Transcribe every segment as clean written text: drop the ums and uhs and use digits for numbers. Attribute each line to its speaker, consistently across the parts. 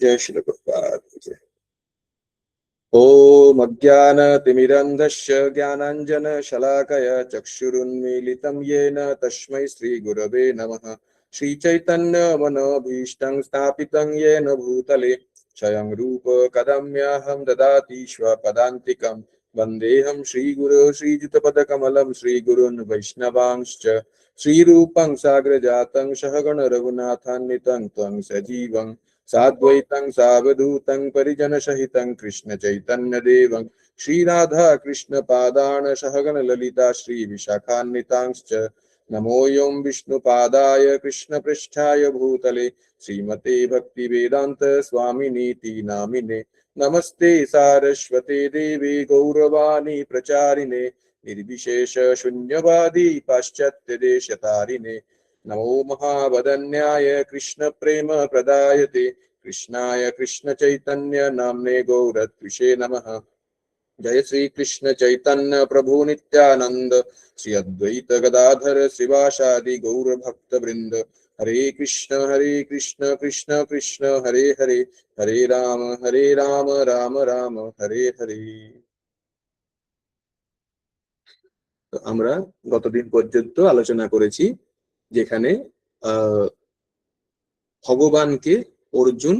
Speaker 1: जय श्री प्रभुपाद। ओम अज्ञानतिमिरन्धस्य ज्ञानाञ्जनशलाकया चक्षुरुन्मीलितं येन तस्मै श्रीगुरवे नमः। श्रीचैतन्यमनोभीष्टं स्थापितं येन भूतले स्वयं रूप कदम्याहं ददाति स्वपदान्तिकं। वन्देऽहं श्रीगुरो श्रीयुतपदकमलं श्रीगुरून् वैष्णवांश्च श्रीरूपं साग्रजातं सहगण रघुनाथान्वितं तं सजीवं साद्वैतं सावधूतं परिजनसहितं कृष्ण चैतन्य देवं श्रीराधा कृष्ण पादान सहगण ललिता श्री विशाखान्वितांश्च। नमोऽयं विष्णुपादाय कृष्ण पृष्ठाय भूतले श्रीमते भक्ति वेदांत स्वामिनीति नामिने। नमस्ते सारस्वते देवी गौरवाणी प्रचारिणे निर्विशेष शून्यवादी पाश्चात्य देशतारिणे। नमो महावदन्याय कृष्ण प्रेम प्रदायते कृष्णाय कृष्ण चैतन्य नाम्ने गौरत्विषे नमः। जय श्री कृष्ण चैतन्य प्रभु नित्यानंद श्री अद्वैत गदाधर श्रीवासादि गौर भक्त वृंद। हरे कृष्ण कृष्ण कृष्ण हरे हरे हरे राम राम राम हरे हरे। তো আমরা গতদিন পর্যন্ত আলোচনা করেছি যেখানে ভগবানকে অর্জুন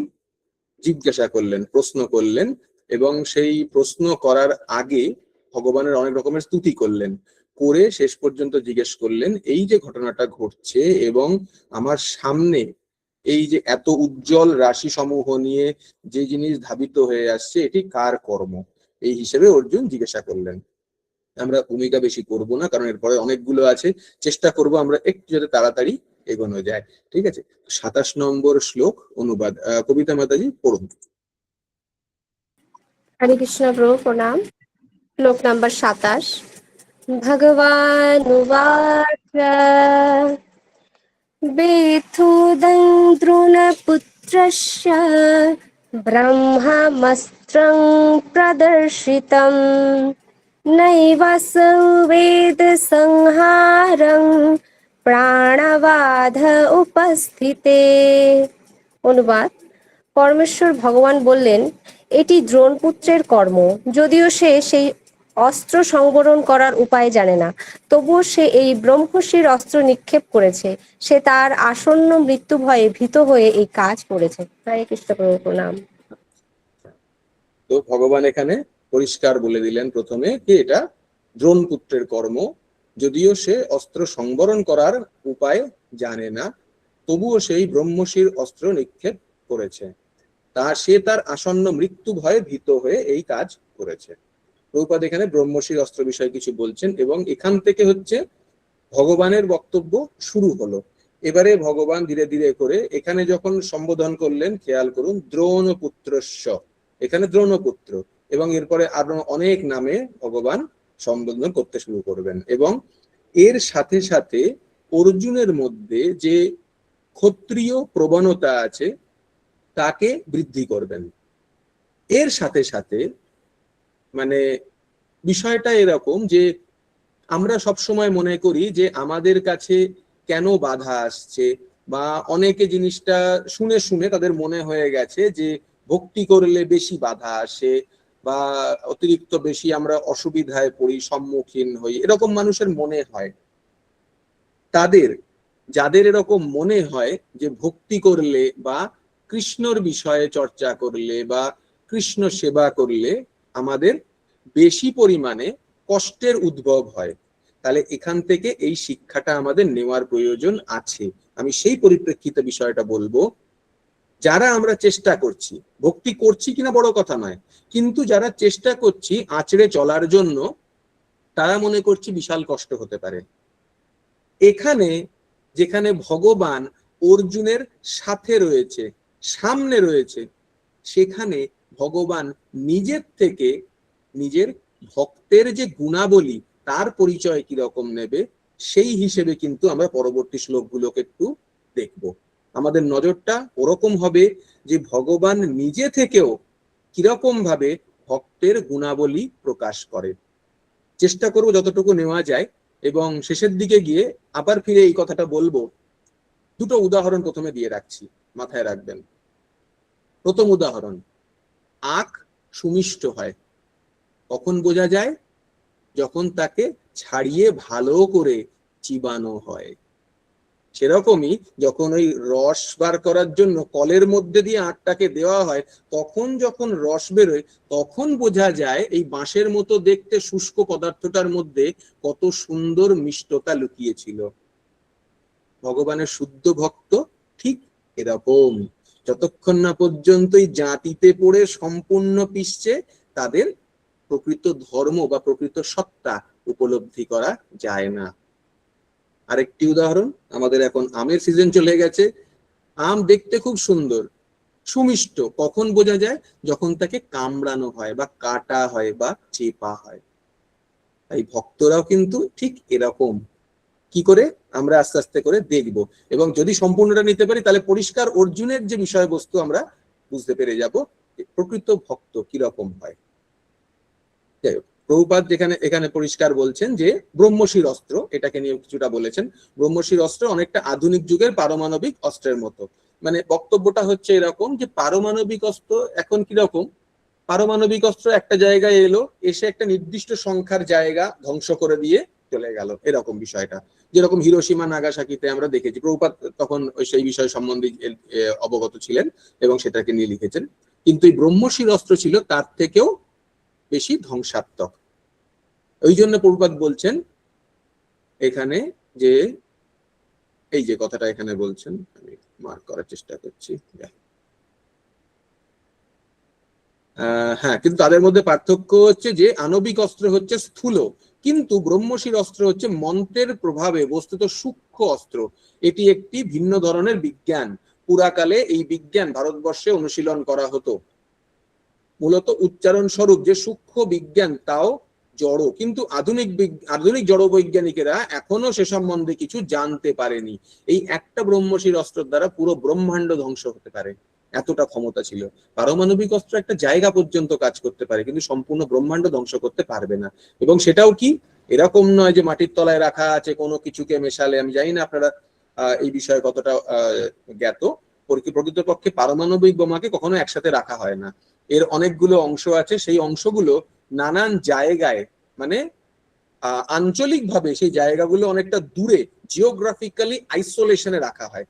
Speaker 1: জিজ্ঞাসা করলেন, প্রশ্ন করলেন, এবং সেই প্রশ্ন করার আগে ভগবানের অনেক রকমের স্তুতি করলেন, করে শেষ পর্যন্ত জিজ্ঞেস করলেন এই যে ঘটনাটা ঘটছে এবং আমার সামনে এই যে এত উজ্জ্বল রাশি সমূহ নিয়ে যে জিনিস ধাবিত হয়ে আসছে এটি কার কর্ম, এই হিসেবে অর্জুন জিজ্ঞাসা করলেন। আমরা ভূমিকা বেশি করব না, কারণ এরপরে অনেকগুলো আছে, চেষ্টা করব আমরা একটু যাতে তাড়াতাড়ি এগোনো যায়। ঠিক আছে, 27 নম্বর শ্লোক অনুবাদ কবিতা মাতাজি পড়ুন।
Speaker 2: হরে কৃষ্ণ প্রভু প্রণাম। শ্লোক নাম্বার 27। ভগবান উবাচ বেথুদং দ্রোণপুত্রস্য ব্রহ্মাস্ত্রং প্রদর্শিতম নৈবাসো বেদ সংহারং প্রাণবাধ উপস্থিতে। অনুবাদ: পরমেশ্বর ভগবান বললেন, এটি দ্রোণপুত্রের কর্ম। যদিও সে সেই অস্ত্র সংবরণ করার উপায় জানে না, তবুও সে এই ব্রহ্মশির অস্ত্র নিক্ষেপ করেছে। সে তার আসন্ন মৃত্যু ভয়ে ভীত হয়ে এই কাজ করেছে। হরে কৃষ্ণ প্রভু প্রণাম।
Speaker 1: তো ভগবান এখানে পরিষ্কার বলে দিলেন প্রথমে যে এটা দ্রোণপুত্রের কর্ম। যদিও সে অস্ত্র সংবরণ করার উপায় জানে না, তবুও সেই ব্রহ্মশির অস্ত্র নিক্ষেপ করেছে। সে তার আসন্ন মৃত্যু ভয়ে ভীত হয়ে এই কাজ করেছে। প্রভুপাদ এখানে ব্রহ্মশির অস্ত্র বিষয়ে কিছু বলছেন এবং এখান থেকে হচ্ছে ভগবানের বক্তব্য শুরু হলো। এবারে ভগবান ধীরে ধীরে করে এখানে যখন সম্বোধন করলেন, খেয়াল করুন, দ্রোণপুত্রস্য, এখানে দ্রোণপুত্র, এবং এরপরে আরো অনেক নামে ভগবান সম্বোধন করতে শুরু করবেন এবং এর সাথে সাথে অর্জুনের মধ্যে যে ক্ষত্রিয় প্রবণতা আছে তাকে বৃদ্ধি করবেন। এর সাথে সাথে মানে বিষয়টা এরকম যে আমরা সব সময় মনে করি যে আমাদের কাছে কেন বাধা আসছে, বা অনেকে জিনিসটা শুনে শুনে তাদের মনে হয়ে গেছে যে ভক্তি করলে বেশি বাধা আসে বা অতিরিক্ত বেশি আমরা অসুবিধায় পড়ি, সম্মুখীন হই, এরকম মানুষের মনে হয়। যাদের এরকম মনে হয় যে ভক্তি করলে বা কৃষ্ণর বিষয়ে চর্চা করলে বা কৃষ্ণ সেবা করলে আমাদের বেশি পরিমাণে কষ্টের উদ্ভব হয়, তাহলে এখান থেকে এই শিক্ষাটা আমাদের নেওয়ার প্রয়োজন আছে। আমি সেই পরিপ্রেক্ষিতে বিষয়টা বলবো। যারা আমরা চেষ্টা করছি, ভক্তি করছি কিনা বড় কথা নয়, কিন্তু যারা চেষ্টা করছি আঁচড়ে চলার জন্য, তারা মনে করছি বিশাল কষ্ট হতে পারে। এখানে যেখানে ভগবান অর্জুনের সাথে রয়েছে, সামনে রয়েছে, সেখানে ভগবান নিজের থেকে নিজের ভক্তের যে গুণাবলী তার পরিচয় কিরকম নেবে সেই হিসেবে কিন্তু আমরা পরবর্তী শ্লোকগুলোকে একটু দেখব। আমাদের নজরটা ওরকম হবে যে ভগবান নিজে থেকেও কিরকম ভাবে ভক্তের গুণাবলী প্রকাশ করে। চেষ্টা করব যতটুকু নেওয়া যায়, এবং শেষের দিকে গিয়ে আবার ফিরে এই কথাটা বলবো। দুটো উদাহরণ প্রথমে দিয়ে রাখছি, মাথায় রাখবেন। প্রথম উদাহরণ, আখ সুমিষ্ট হয় কখন বোঝা যায়? যখন তাকে ছাড়িয়ে ভালো করে চিবানো হয়। সেরকমই যখন ওই রস বার করার জন্য কলের মধ্যে দিয়ে আখটাকে দেওয়া হয়, তখন যখন রস বেরোয় তখন বোঝা যায় এই বাঁশের মতো দেখতে শুষ্ক পদার্থটার মধ্যে কত সুন্দর মিষ্টতা লুকিয়েছিল। ভগবানের শুদ্ধ ভক্ত ঠিক এরকম, যতক্ষণ না পর্যন্ত এই জাতিতে পড়ে সম্পূর্ণ পিসছে, তাদের প্রকৃত ধর্ম বা প্রকৃত সত্তা উপলব্ধি করা যায় না। আরেকটি উদাহরণ, আমাদের এখন আমের সিজন চলে গেছে, আম দেখতে খুব সুন্দর, সুমিষ্ট কখন বোঝা যায়? যখন তাকে কামড়ানো হয় বা কাটা হয় বা চেপা হয়। তাই ভক্তরাও কিন্তু ঠিক এরকম। কি করে? আমরা আস্তে আস্তে করে দেখব, এবং যদি সম্পূর্ণটা নিতে পারি তাহলে পরিষ্কার অর্জুনের যে বিষয়বস্তু আমরা বুঝতে পেরে যাব প্রকৃত ভক্ত কিরকম হয়। যাই হোক, প্রভুপাদ যেখানে এখানে পরিষ্কার বলছেন যে ব্রহ্মশির অস্ত্র, এটাকে নিয়ে কিছুটা বলেছেন। ব্রহ্মশির অস্ত্র অনেকটা আধুনিক যুগের পারমাণবিক অস্ত্রের মতো। মানে বক্তব্যটা হচ্ছে এরকম যে পারমাণবিক অস্ত্র এখন কিরকম, পারমাণবিক অস্ত্র একটা জায়গায় এলো, এসে একটা নির্দিষ্ট সংখ্যার জায়গা ধ্বংস করে দিয়ে চলে গেল, এরকম বিষয়টা। যেরকম হিরোশিমা নাগাসাকিতে আমরা দেখেছি, প্রভুপাদ তখন সেই বিষয় সম্বন্ধে অবগত ছিলেন এবং সেটাকে নিয়ে লিখেছেন। কিন্তু এই ব্রহ্মশির অস্ত্র ছিল তার থেকেও বেশি ধ্বংসাত্মক। ওই জন্য প্রভুপাদ বলছেন এখানে যে, এই যে কথাটা এখানে বলছেন, আমি মার্ক করার চেষ্টা করছি। হ্যাঁ, কিন্তু তাদের মধ্যে পার্থক্য হচ্ছে যে আণবিক অস্ত্র হচ্ছে স্থূল, কিন্তু ব্রহ্মশির অস্ত্র হচ্ছে মন্ত্রের প্রভাবে বস্তুত সূক্ষ্ম অস্ত্র। এটি একটি ভিন্ন ধরনের বিজ্ঞান। পুরাকালে এই বিজ্ঞান ভারতবর্ষে অনুশীলন করা হতো। মূলত উচ্চারণ স্বরূপ যে সূক্ষ্ম বিজ্ঞান তাও জড়, কিন্তু আধুনিক জড় বৈজ্ঞানিকেরা এখনো সে সম্বন্ধে কিছু জানতে পারেনি। এই একটা ব্রহ্মশির অস্ত্রের দ্বারা পুরো ব্রহ্মাণ্ড ধ্বংস হতে পারে, এতটা ক্ষমতা ছিল। পারমাণবিক অস্ত্র একটা জায়গা পর্যন্ত কাজ করতে পারে, কিন্তু সম্পূর্ণ ব্রহ্মাণ্ড ধ্বংস করতে পারবে না। এবং সেটাও কি এরকম নয় যে মাটির তলায় রাখা আছে কোনো কিছুকে মেশালে। আমি জানি না আপনারা এই বিষয়ে কতটা জ্ঞাত। প্রকৃতপক্ষে পারমাণবিক বোমাকে কখনো একসাথে রাখা হয় না, এর অনেকগুলো অংশ আছে, সেই অংশগুলো নানান জায়গায়, মানে আঞ্চলিক ভাবে সেই জায়গাগুলো অনেকটা দূরে জিওগ্রাফিক্যালি আইসোলেশনে রাখা হয়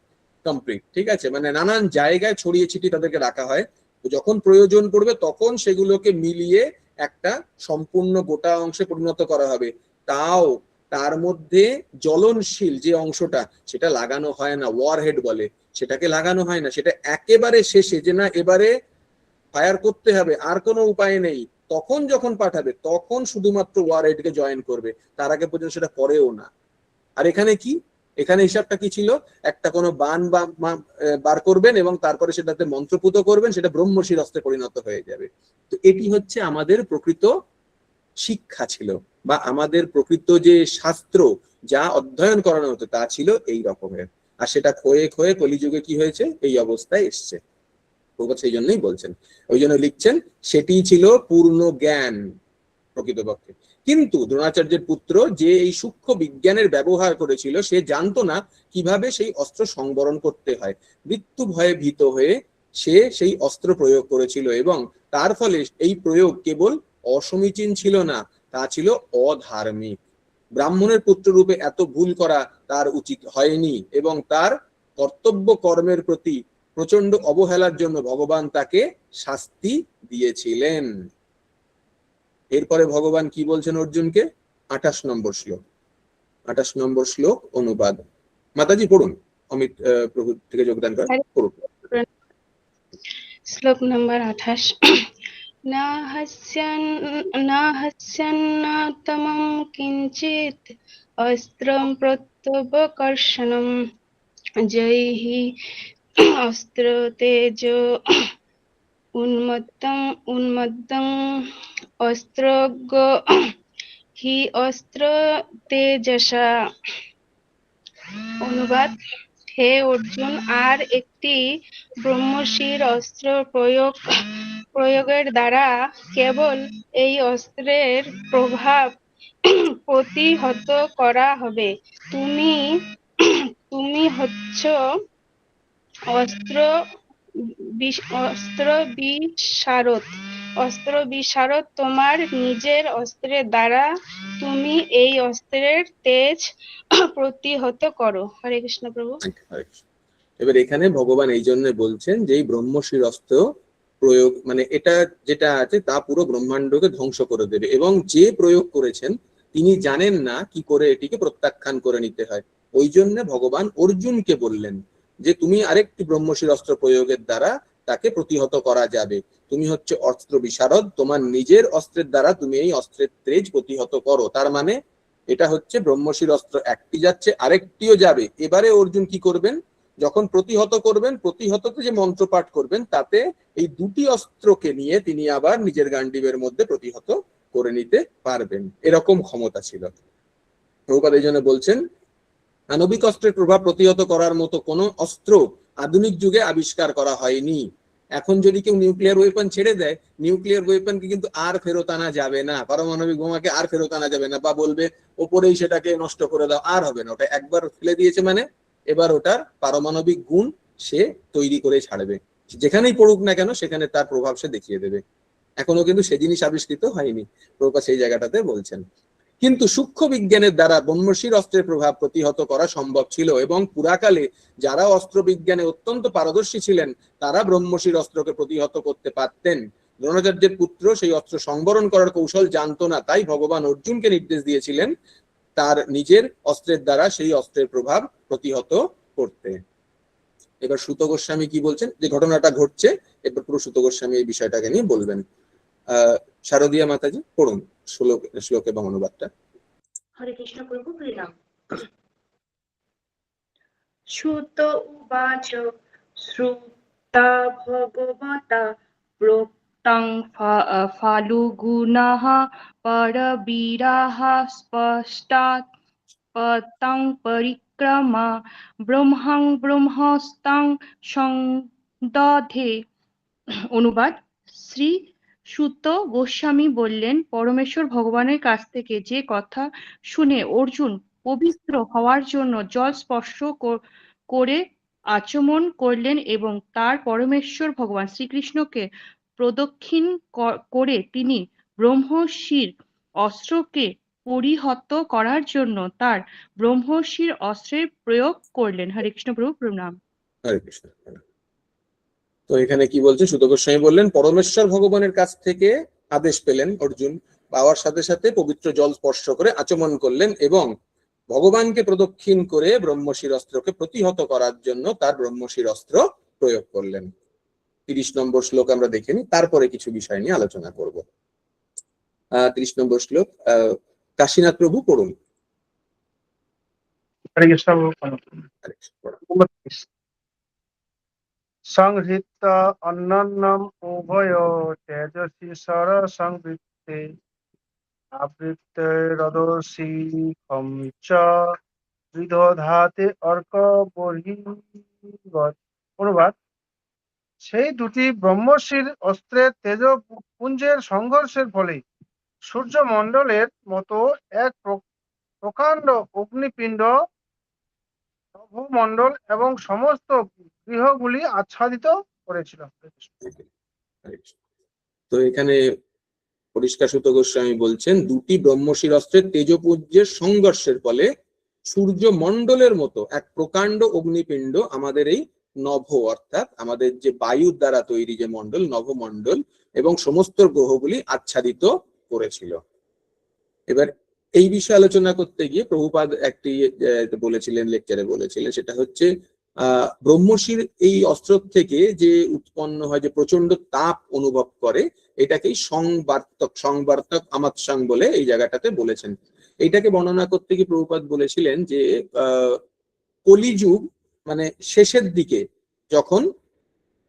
Speaker 1: কমপ্লিট, ঠিক আছে? মানে নানান জায়গায় ছড়িয়ে ছিটিয়ে তাদেরকে রাখা হয়। যখন প্রয়োজন পড়বে তখন সেগুলোকে মিলিয়ে একটা সম্পূর্ণ গোটা অংশে পরিণত করা হবে। তাও তার মধ্যে জ্বলনশীল যে অংশটা, সেটা লাগানো হয় না, ওয়ারহেড বলে, সেটাকে লাগানো হয় না। সেটা একেবারে শেষে, যে না এবারে ফায়ার করতে হবে, আর কোনো উপায় নেই, তখন যখন পাঠাবে তখন শুধুমাত্র ওয়ারহেডকে জয়েন করবে, তার আগে পর্যন্ত সেটা করেও না। আর এখানে কি, এখানে হিসাবটা কি ছিল? একটা কোনো বান বার করবেন এবং তারপরে সেটাতে মন্ত্রপুত করবেন, সেটা ব্রহ্মশির অস্ত্রে পরিণত হয়ে যাবে। তো এটি হচ্ছে আমাদের প্রকৃত শিক্ষা ছিল, বা আমাদের প্রকৃত যে শাস্ত্র যা অধ্যয়ন করানো হতো তা ছিল এই রকমের। আর সেটা ক্ষয়ে ক্ষয়ে কলিযুগে কি হয়েছে, এই অবস্থায় এসছে। প্রভুপাদ সেই জন্যই বলছেন, ওই জন্য লিখছেন সেটি ছিল পূর্ণ জ্ঞান প্রকৃতপক্ষে। কিন্তু দ্রোণাচার্যের পুত্র যে এই সূক্ষ্ম বিজ্ঞানের ব্যবহার করেছিল, সে জানতো না কিভাবে সেই অস্ত্র সংবরণ করতে হয়। মৃত্যু ভয়ে ভীত হয়ে সে সেই অস্ত্র প্রয়োগ করেছিল, এবং তার ফলে এই প্রয়োগ কেবল অসমীচীন ছিল না, তা ছিল অধার্মিক। ব্রাহ্মণের পুত্র রূপে এত ভুল করা তার উচিত হয়নি, এবং তার কর্তব্য কর্মের প্রতি প্রচন্ড অবহেলার জন্য ভগবান তাকে শাস্তি দিয়েছিলেন। এরপরে ভগবান কি বলছেন অর্জুনকে? 28 নম্বর শ্লোক, 28 নম্বর শ্লোক অনুবাদ। মাতাজি পড়ুন, অমিত প্রভু থেকে যোগদান করেন, পড়ুন।
Speaker 3: শ্লোক নম্বর 28। না হাস্যান্নাতমম কিঞ্চিত অস্ত্রম প্রত্যবকর্ষণম জৈহি অস্ত্র তেজ উন্মত্তং অস্ত্রজ্ঞ হি অস্ত্র তেজসা। অনুবাদ: হে অর্জুন, আর একটি ব্রহ্মশির অস্ত্র প্রয়োগের দ্বারা কেবল এই অস্ত্রের প্রভাব প্রতিহত করা হবে। তুমি হচ্ছ অস্ত্র অস্ত্র বিশারদ তোমার নিজের অস্ত্রের দ্বারা তুমি এই অস্ত্রের তেজ প্রতিহত করো। হরে কৃষ্ণ প্রভু।
Speaker 1: হরে কৃষ্ণ। এবার এখানে ভগবান এই জন্য বলছেন যে এই ব্রহ্মশির অস্ত্র প্রয়োগ মানে এটা যেটা আছে তা পুরো ব্রহ্মাণ্ডকে ধ্বংস করে দেবে, এবং যে প্রয়োগ করেছেন তিনি জানেন না কি করে এটিকে প্রত্যাখ্যান করে নিতে হয়। ওই জন্য ভগবান অর্জুনকে বললেন যে তুমি আরেকটি ব্রহ্মশির অস্ত্র প্রয়োগের দ্বারা তাকে প্রতিহত করা যাবে। তুমি হচ্ছে অস্ত্র বিশারদ, তোমার নিজের অস্ত্রের দ্বারা তুমি এই অস্ত্রের তেজ প্রতিহত করো। তার মানে এটা হচ্ছে ব্রহ্মশির অস্ত্র একটি যাচ্ছে, আরেকটিও যাবে। এবারে অর্জুন কি করবেন, যখন প্রতিহত করবেন, প্রতিহততে যে মন্ত্র পাঠ করবেন তাতে এই দুটি অস্ত্রকে নিয়ে তিনি আবার নিজের গান্ডীবের মধ্যে প্রতিহত করে নিতে পারবেন, এরকম ক্ষমতা ছিল। প্রভুপাদ এই জন্য বলছেন আণবিক অস্ত্রের প্রভাব প্রতিহত করার মতো কোনো অস্ত্র আধুনিক যুগে আবিষ্কার করা হয়নি। এখন যদি কেউ নিউক্লিয়ার ওয়েপন ছেড়ে দেয়, নিউক্লিয়ার ওয়েপনকে কিন্তু আর ফেরত আনা যাবে না, পারমাণবিক বোমাকে আর ফেরত আনা যাবে না, বা বলবে ওপরেই সেটাকে নষ্ট করে দাও, আর হবে না। ওটা একবার ফেলে দিয়েছে মানে এবার ওটার পারমাণবিক গুণ সে তৈরি করে ছাড়বে, যেখানেই পড়ুক না কেন সেখানে তার প্রভাব সে দেখিয়ে দেবে। এখনো কিন্তু সে জিনিস আবিষ্কৃত হয়নি, প্রভুপাদ সেই জায়গাটাতে বলছেন। কিন্তু সূক্ষ্ম বিজ্ঞানের দ্বারা ব্রহ্মশির অস্ত্রের প্রভাব প্রতিহত করা সম্ভব ছিল, এবং পুরাকালে যারা অস্ত্র বিজ্ঞানে অত্যন্ত পারদর্শী ছিলেন তারা ব্রহ্মশির অস্ত্রকে প্রতিহত করতে পারতেন। দ্রোণাচার্যের পুত্র সেই অস্ত্র সংবরণ করার কৌশল জানতো না, তাই ভগবান অর্জুনকে নির্দেশ দিয়েছিলেন তার নিজের অস্ত্রের দ্বারা সেই অস্ত্রের প্রভাব প্রতিহত করতে। এবার সুত গোস্বামী কি বলছেন, যে ঘটনাটা ঘটছে এবার পুরো সুত গোস্বামী এই বিষয়টাকে নিয়ে বলবেন। শারদীয়া মাতাজি পড়ুন শ্লোক এবং অনুবাদটা।
Speaker 4: হরে কৃষ্ণ প্রভু, প্রণাম। সুত উবাচ শ্রুতা ভগবতা প্रोक्तं ফালুগুণাঃ পরবীরাः স্পষ্টাৎ পতং পরিক্রমা ব্রহ্মং ব্রহ্মস্তাং সংদধে। অনুবাদ: শ্রী সুত গোস্বামী বললেন, পরমেশ্বর ভগবানের কাছ থেকে যে কথা শুনে অর্জুন পবিত্র হওয়ার জন্য জল স্পর্শ করে আচমন করলেন এবং তার পরমেশ্বর ভগবান শ্রীকৃষ্ণকে প্রদক্ষিণ করে তিনি ব্রহ্মশির অস্ত্রকে পরিহত করার জন্য তার ব্রহ্মশির অস্ত্রের প্রয়োগ করলেন। হরে কৃষ্ণ প্রভু, প্রণাম।
Speaker 1: হরে কৃষ্ণ। তো এখানে কি বলছে, সুত গোস্বামী বললেন পরমেশ্বর ভগবানের কাছ থেকে আদেশ পেলেন অর্জুন, পাওয়ার সাথে সাথে পবিত্র জল স্পর্শ করে আচমন করলেন এবং ভগবানকে প্রদক্ষিণ করে ব্রহ্মশির অস্ত্রকে প্রতিহত করার জন্য তার ব্রহ্মশির অস্ত্র প্রয়োগ করলেন। 30 নম্বর শ্লোক আমরা দেখে নিই, তারপরে কিছু বিষয় নিয়ে আলোচনা করব। 30 নম্বর শ্লোক কাশীনাথ প্রভু পড়ুন।
Speaker 5: হরে কৃষ্ণ। সংহৃত অন্যান্যম উভয় তেজসী সর সংবৃত্তে আবৃত্তেরদর্শী চ বিদধাতে অর্ক বহির্গত। অনুবাদ: সেই দুটি ব্রহ্মশির অস্ত্রের তেজপুঞ্জের সংঘর্ষের ফলে সূর্যমণ্ডলের মতো এক প্রকাণ্ড অগ্নিপিণ্ড নভমণ্ডল এবং সমস্ত গৃহগুলি আচ্ছাদিত করেছিল।
Speaker 1: তো এখানে পরিষ্কার সুত গোস্বামী বলছেন দুটি ব্রহ্মশির অস্ত্রের তেজপুঞ্জের সংঘর্ষের ফলে সূর্যমণ্ডলের মতো এক প্রকাণ্ড অগ্নিপিণ্ড আমাদের এই নভ অর্থাৎ আমাদের যে বায়ুর দ্বারা তৈরি যে মণ্ডল নভমণ্ডল এবং সমস্ত গ্রহগুলি আচ্ছাদিত করেছিল। এবার এই বিষয়ে আলোচনা করতে গিয়ে প্রভুপাদ একটি বলেছিলেন, লেকচারে বলেছিলেন, সেটা হচ্ছে ব্রহ্মশির এই অস্ত্র থেকে যে উৎপন্ন হয় যে প্রচন্ড তাপ অনুভব করে এটাকেই সংবার্তক আমাৎসাং বলে এই জায়গাটাতে বলেছেন। এইটাকে বর্ণনা করতে গিয়ে প্রভুপাদ বলেছিলেন যে কলিযুগ মানে শেষের দিকে যখন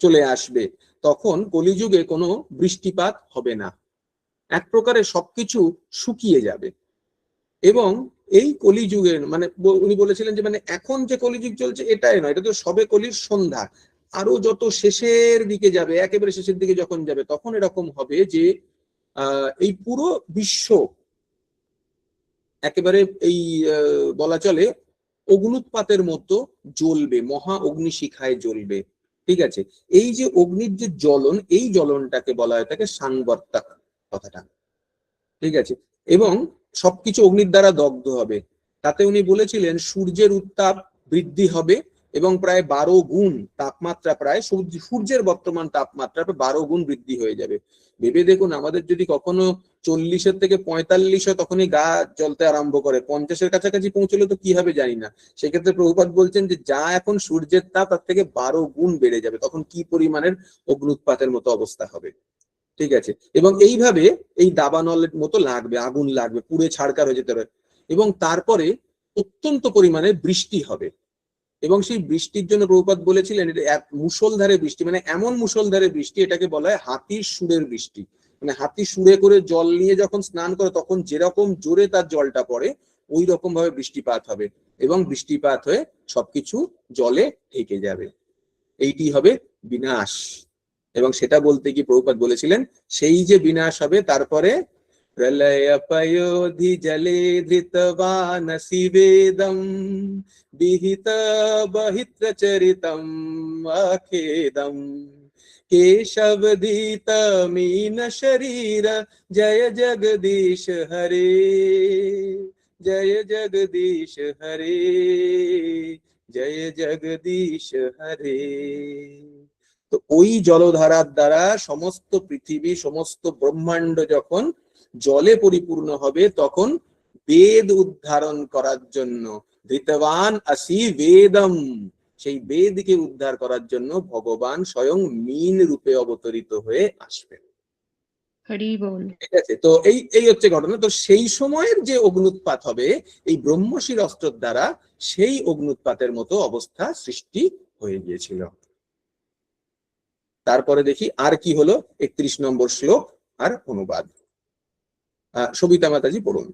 Speaker 1: চলে আসবে তখন কলিযুগে কোনো বৃষ্টিপাত হবে না, এক প্রকারে সবকিছু শুকিয়ে যাবে। এবং এই কলিযুগের মানে উনি বলেছিলেন যে মানে এখন যে কলিযুগ চলছে এটাই নয়, এটা তো সবে কলির সন্ধ্যা, আরো যত শেষের দিকে যাবে, একেবারে শেষের দিকে যখন যাবে তখন এরকম হবে যে এই পুরো বিশ্ব একেবারে এই বলা চলে অগ্নুৎপাতের মতো জ্বলবে, মহা অগ্নিশিখায় জ্বলবে। ঠিক আছে, এই যে অগ্নির যে জ্বলন, এই জ্বলনটাকে বলা হয় তাকে সাংবর্তক কথাটা, ঠিক আছে। এবং সবকিছু অগ্নির দ্বারা দগ্ধ হবে। তাতে উনি বলেছিলেন সূর্যের উত্তাপ বৃদ্ধি হবে এবং প্রায় 12 গুণ তাপমাত্রা, প্রায় সূর্যের বর্তমান তাপমাত্রা 12 গুণ বৃদ্ধি হয়ে যাবে। ভেবে দেখুন, আমাদের যদি কখনো 40-এর থেকে 45 হয় তখনই গা জ্বলতে আরম্ভ করে, 50-এর কাছাকাছি পৌঁছলে তো কি হবে জানি না। সেক্ষেত্রে প্রভুপাদ বলছেন যে যা এখন সূর্যের তাপ তার থেকে 12 গুণ বেড়ে যাবে, তখন কি পরিমাণের অগ্নুৎপাতের মতো অবস্থা হবে, ঠিক আছে। এবং এইভাবে এই দাবানলের মতো লাগবে, আগুন লাগবে, পুড়ে ছাড়কার হয়ে যেতে হবে। এবং তারপরে অত্যন্ত পরিমাণে বৃষ্টি হবে, এবং সেই বৃষ্টির জন্য প্রভুপাদ বলেছিলেন এটা এক মুষলধারে বৃষ্টি, মানে এমন মুষলধারে বৃষ্টি, এটাকে বলা হয় হাতির সুরের বৃষ্টি। মানে হাতি সুরে করে জল নিয়ে যখন স্নান করে তখন যেরকম জোরে তার জলটা পড়ে ওই রকম ভাবে বৃষ্টিপাত হবে, এবং বৃষ্টিপাত হয়ে সবকিছু জলে ঢেকে যাবে। এইটি হবে বিনাশ। এবং সেটা বলতে গিয়ে প্রভুপাদ বলেছিলেন সেই যে বিনাশ হবে তারপরে প্রলয় পয়োধি জলে ধৃতবানসি বেদম বিহিত বহিত্র চরিতম আখেদম কেশবদীত মীন শরীর জয় জগদীশ হরে জয় জগদীশ হরে জয় জগদীশ হরে। তো ওই জলধারার দ্বারা সমস্ত পৃথিবী, সমস্ত ব্রহ্মাণ্ড যখন জলে পরিপূর্ণ হবে তখন বেদ উদ্ধারণ করার জন্য ধৃতবান আসি বেদম, সেই বেদকে উদ্ধার করার জন্য ভগবান স্বয়ং মীন রূপে অবতরিত হয়ে আসবেন।
Speaker 4: হরি বল।
Speaker 1: ঠিক আছে, তো এই হচ্ছে ঘটনা। তো সেই সময়ের যে অগ্নুৎপাত হবে এই ব্রহ্মশির অস্ত্রের দ্বারা, সেই অগ্নুৎপাতের মতো অবস্থা সৃষ্টি হয়ে গিয়েছিল। তারপরে দেখি আর কি হলো, 31 নম্বর শ্লোক আর অনুবাদ। সবিতা মাতাজি পড়ুন।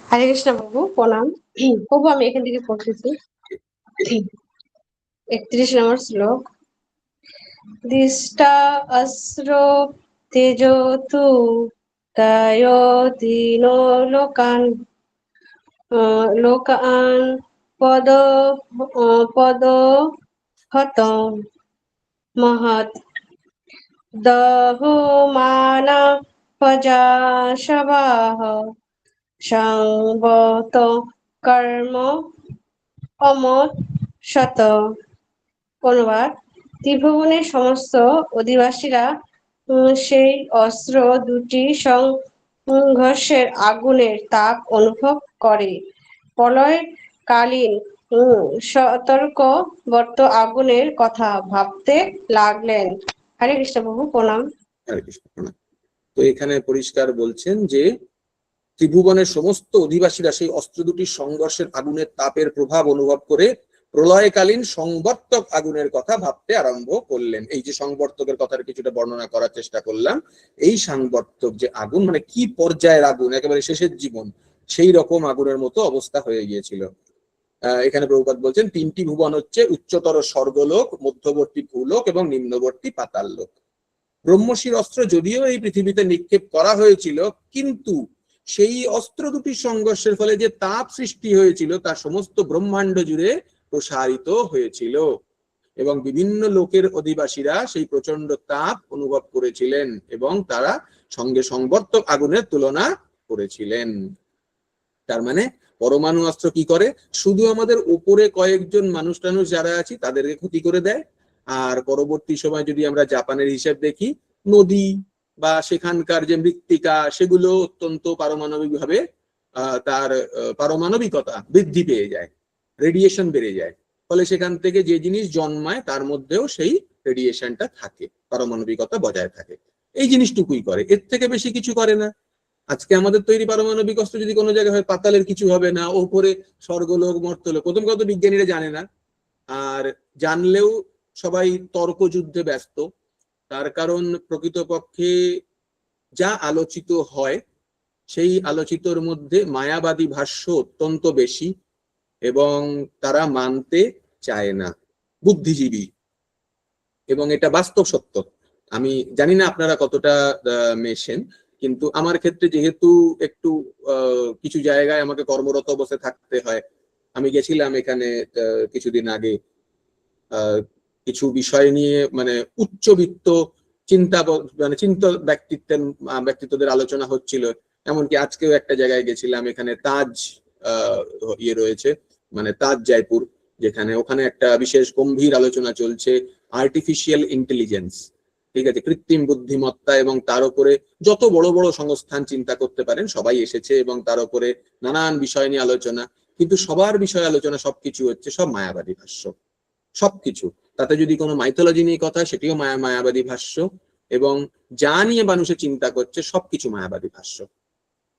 Speaker 2: হরে কৃষ্ণ বাবু, প্রণাম। প্রভু আমি এখান থেকে পড়তেছি 31 নম্বর শ্লোক। দৃষ্টা অস্র তেজতু দীনো লোকান লোকান পদ পদ হত মহৎ দহমানা প্রজা সবাহ সংবত কর্ম অমত শত। অনুবাদ: ত্রিভুবনের সমস্ত অধিবাসীরা সেই অস্ত্র দুটি সংঘর্ষের আগুনের তাপ অনুভব করে। প্রলয়কালীন সতর্কবর্ত আগুনের কথা ভাবতে লাগলেন। হরে কৃষ্ণ প্রভু, প্রণাম।
Speaker 1: হরে কৃষ্ণ, প্রণাম। তো এখানে পরিষ্কার বলছেন যে ত্রিভুবনের সমস্ত অধিবাসীরা সেই অস্ত্র দুটির সংঘর্ষের আগুনের তাপের প্রভাব অনুভব করে প্রলয়কালীন সংবর্তক আগুনের কথা ভাবতে আরম্ভ করলেন। এই যে সংবর্তকের কথাটা কিছুটা বর্ণনা করার চেষ্টা করলাম, এই সংবর্তক যে আগুন, মানে কি পর্যায়ের আগুন, একেবারে শেষের জীবন, সেই রকম আগুনের মতো অবস্থা হয়ে গিয়েছিল। এখানে প্রভুপাদ বলছেন 3টি ভুবন হচ্ছে উচ্চতর স্বর্গলোক, মধ্যবর্তী ভূলোক এবং নিম্নবর্তী পাতাল লোক। ব্রহ্মশির অস্ত্র যদিও এই পৃথিবীতে নিক্ষেপ করা হয়েছিল, কিন্তু সেই অস্ত্র দুটির সংঘর্ষের ফলে যে তাপ সৃষ্টি হয়েছিল তা সমস্ত ব্রহ্মাণ্ড জুড়ে প্রসারিত হয়েছিল, এবং বিভিন্ন লোকের অধিবাসীরা সেই প্রচন্ড তাপ অনুভব করেছিলেন এবং তারা সঙ্গে সংবর্তক আগুনের তুলনা করেছিলেন। তার মানে পরমাণু অস্ত্র কি করে, শুধু আমাদের উপরে কয়েকজন মানুষ টানুষ যারা আছি তাদেরকে ক্ষতি করে দেয়, আর পরবর্তী সময় যদি আমরা জাপানের হিসেব দেখি, নদী বা সেখানকার যে মৃত্তিকা সেগুলো অত্যন্ত পারমাণবিক ভাবে তার পারমাণবিকতা বৃদ্ধি পেয়ে যায়, রেডিয়েশন বেড়ে যায়, ফলে সেখান থেকে যে জিনিস জন্মায় তার মধ্যেও সেই রেডিয়েশনটা থাকে, পারমাণবিকতা বজায় থাকে। এই জিনিসটুকুই করে, এর থেকে বেশি কিছু করে না। আজকে আমাদের তৈরি পারমাণবিক অস্ত্র যদি কোনো জায়গায় হয়, পাতালের কিছু হবে না, ওপরে স্বর্গলোক মর্তলোক, প্রথম কথা বিজ্ঞানীরা জানে না, আর জানলেও সবাই তর্কযুদ্ধে ব্যস্ত। তার কারণ প্রকৃতপক্ষে যা আলোচিত হয় সেই আলোচিতর মধ্যে মায়াবাদী ভাষ্য অত্যন্ত বেশি, এবং তারা মানতে চায় না, বুদ্ধিজীবী, এবং এটা বাস্তব সত্য। আমি জানি না আপনারা কতটা মেশেন, কিন্তু আমার ক্ষেত্রে যেহেতু একটু কিছু জায়গায় আমাকে কর্মরত অবস্থায় থাকতে হয়, আমি গেছিলাম এখানে কিছুদিন আগে কিছু বিষয় নিয়ে মানে উচ্চবিত্ত চিন্তা ব্যক্তিত্বদের আলোচনা হচ্ছিল। এমনকি আজকেও একটা জায়গায় গেছিলাম, এখানে তাজ ইয়ে রয়েছে, মানে তাজ জয়পুর, যেখানে ওখানে একটা বিশেষ গম্ভীর আলোচনা চলছে আর্টিফিশিয়াল ইন্টেলিজেন্স, ঠিক আছে, কৃত্রিম বুদ্ধিমত্তা, এবং তার উপরে যত বড় বড় সংস্থান চিন্তা করতে পারেন সবাই এসেছে, এবং তার উপরে নানান বিষয় নিয়ে আলোচনা। কিন্তু সবার বিষয় আলোচনা সবকিছু হচ্ছে সব মায়াবাদী ভাষ্য, সবকিছু। তাতে যদি কোনো মাইথোলজি নিয়ে কথা, সেটিও মায়াবাদী ভাষ্য, এবং যা নিয়ে মানুষের চিন্তা করছে সবকিছু মায়াবাদী ভাষ্য,